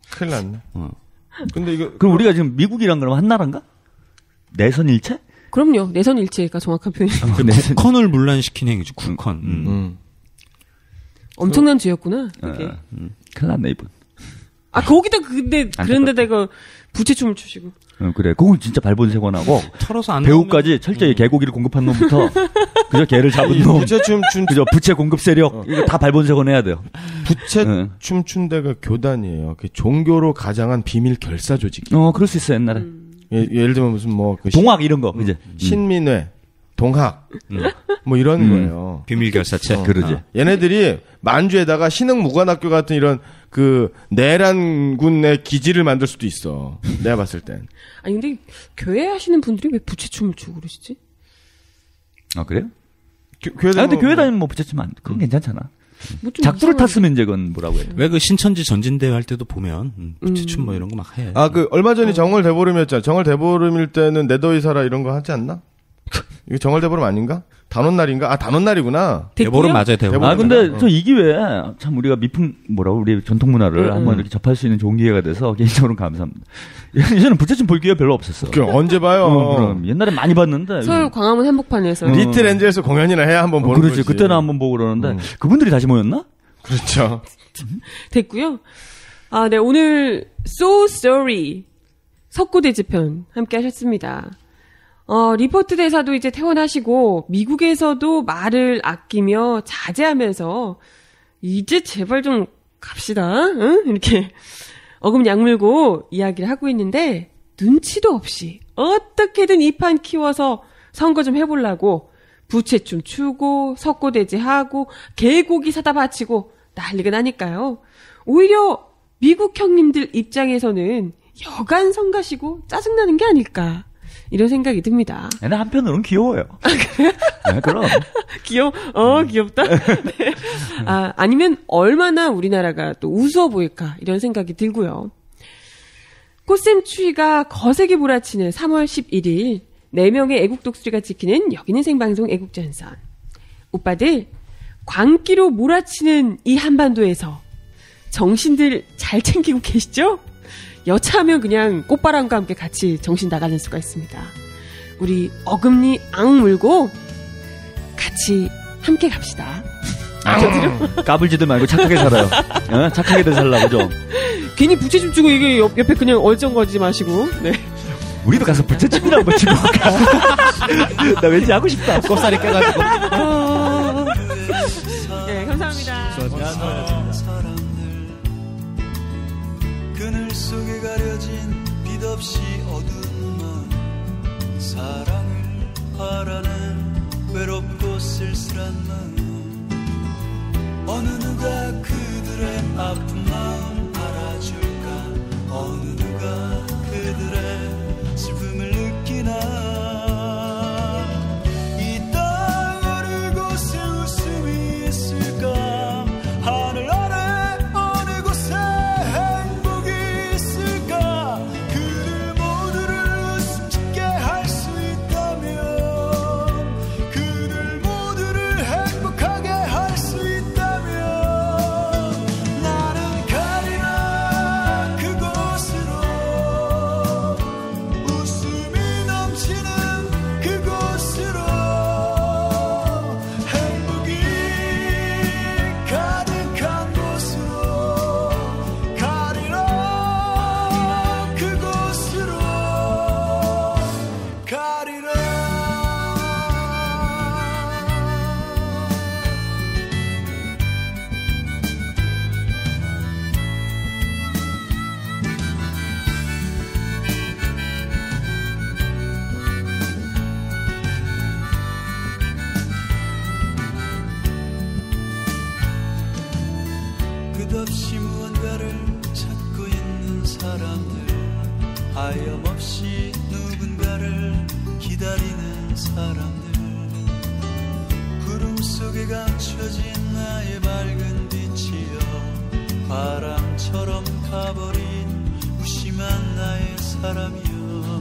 Speaker 7: 큰일 났네. 근데 이거
Speaker 6: 그럼 우리가 지금 미국이랑 그러면 한 나라인가? 내선 일체?
Speaker 4: 그럼요. 내선 일체가 정확한 표현이에요.
Speaker 5: 국헌을 문란시킨 행위죠. 국헌.
Speaker 4: 엄청난 죄였구나.
Speaker 6: 큰일 났네 이분.
Speaker 4: 거기다 그런데 내가 부채춤을 추시고.
Speaker 6: 그래. 그건 진짜 발본색원하고
Speaker 5: 털어서 안
Speaker 6: 배우까지 철저히 개고기를 공급한 놈부터 그저 개를 잡은 놈. 그저 부채 공급 세력 이거 다 발본색원 해야 돼요.
Speaker 7: 부채춤 춘 데가 교단이에요. 그 종교로 가장한 비밀 결사 조직.
Speaker 6: 그럴 수 있어 옛날에.
Speaker 7: 예를 들면 무슨
Speaker 6: 동학 이런 거 이제
Speaker 7: 신민회, 동학 뭐 이런 거예요.
Speaker 5: 비밀 결사체.
Speaker 6: 그러지.
Speaker 7: 얘네들이 만주에다가 신흥무관학교 같은 이런 그 내란군의 기지를 만들 수도 있어. 내가 봤을 땐.
Speaker 4: 아니 근데 교회 하시는 분들이 왜 부채춤을 추고 그러시지?
Speaker 6: 그래요?
Speaker 7: 교회
Speaker 6: 근데 교회 다니면 뭐 부채춤 안 그건 괜찮잖아.
Speaker 4: 뭐
Speaker 6: 작두를 탔으면 이제 그건 뭐라고 해요?
Speaker 5: 왜 그 신천지 전진대회 할 때도 보면 부채춤 뭐 이런 거 막 해.
Speaker 7: 얼마 전에 정월 대보름이었잖아. 정월 대보름일 때는 내 더위 살아 이런 거 하지 않나? 이거 정월 대보름 아닌가? 단오날인가? 단오날이구나.
Speaker 5: 대보름 맞아요, 대보름.
Speaker 6: 근데 저 이 기회에 참 우리가 우리 전통 문화를 한번 이렇게 접할 수 있는 좋은 기회가 돼서 개인적으로 감사합니다. 예전에는 부채춤 볼 기회 별로 없었어.
Speaker 7: 언제 봐요?
Speaker 6: 그럼 옛날에 많이 봤는데.
Speaker 4: 서울 광화문 한복판에서.
Speaker 7: 리틀 엔젤에서 공연이나 해야 한번 보는 거지.
Speaker 6: 그렇지. 그때는 한번 보고 그러는데 그분들이 다시 모였나?
Speaker 7: 그렇죠.
Speaker 4: 됐고요. 네, 오늘 So Sorry 석고대제편 함께 하셨습니다. 리포트 대사도 이제 퇴원하시고 미국에서도 말을 아끼며 자제하면서 이제 제발 좀 갑시다. 응? 이렇게 어금약물고 이야기를 하고 있는데 눈치도 없이 어떻게든 이 판 키워서 선거 좀 해보려고 부채 좀 추고 석고대죄하고 개고기 사다 바치고 난리가 나니까요. 오히려 미국 형님들 입장에서는 여간 성가시고 짜증나는 게 아닐까 이런 생각이 듭니다.
Speaker 6: 근데 한편으로는 귀여워요. 네, 그럼.
Speaker 4: 귀엽다. 네. 아니면 얼마나 우리나라가 또 우스워 보일까 이런 생각이 들고요. 꽃샘추위가 거세게 몰아치는 3월 11일 4명의 애국 독수리가 지키는 여기는 생방송 애국전선. 오빠들 광기로 몰아치는 이 한반도에서 정신들 잘 챙기고 계시죠? 여차하면 그냥 꽃바람과 함께 같이 정신 나가는 수가 있습니다. 우리 어금니 악물고 같이 함께 갑시다.
Speaker 6: 까불지도 말고 착하게 살아요. 착하게들 살라고 좀.
Speaker 4: 괜히 부채 좀 주고 이게 옆에 그냥 얼쩡거리지 마시고. 네.
Speaker 6: 우리도 가서 부채춤이나 한번 추고 올까? 나 왠지 하고 싶다.
Speaker 5: 꼽살이 깨가지고.
Speaker 4: 네, 감사합니다.
Speaker 6: 수고하셨습니다.
Speaker 9: 그늘 속에 가려진 빛 없이 어두운 마음 사랑을 바라는 외롭고 쓸쓸한 마음 어느 누가 그들의 아픈 마음 알아줄까 어느 누가 그들의 슬픔을 느끼나 이 땅 어느 곳에 웃음이 있을까 하늘 아래 어느 곳에 행복이 있을까 그들 모두를 웃음 짓게 할 수 있다면 그들 모두를 행복하게 할 수 있다면 나는 가리라 그곳으로 웃음이 넘치는 그곳으로 행복이 가득한 곳으로 가리라 그곳으로 가리라 끝없이 무언가를 찾고 있는 사람들 하염없이 누군가를 기다리는 사람들 구름 속에 감춰진 나의 밝은 빛이여 바람처럼 가버린 무심한 나의 사람이여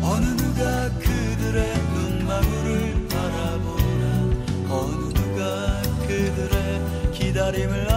Speaker 9: 어느 누가 그들의 눈망울을 바라보나 어느 누가 그들의 기다림을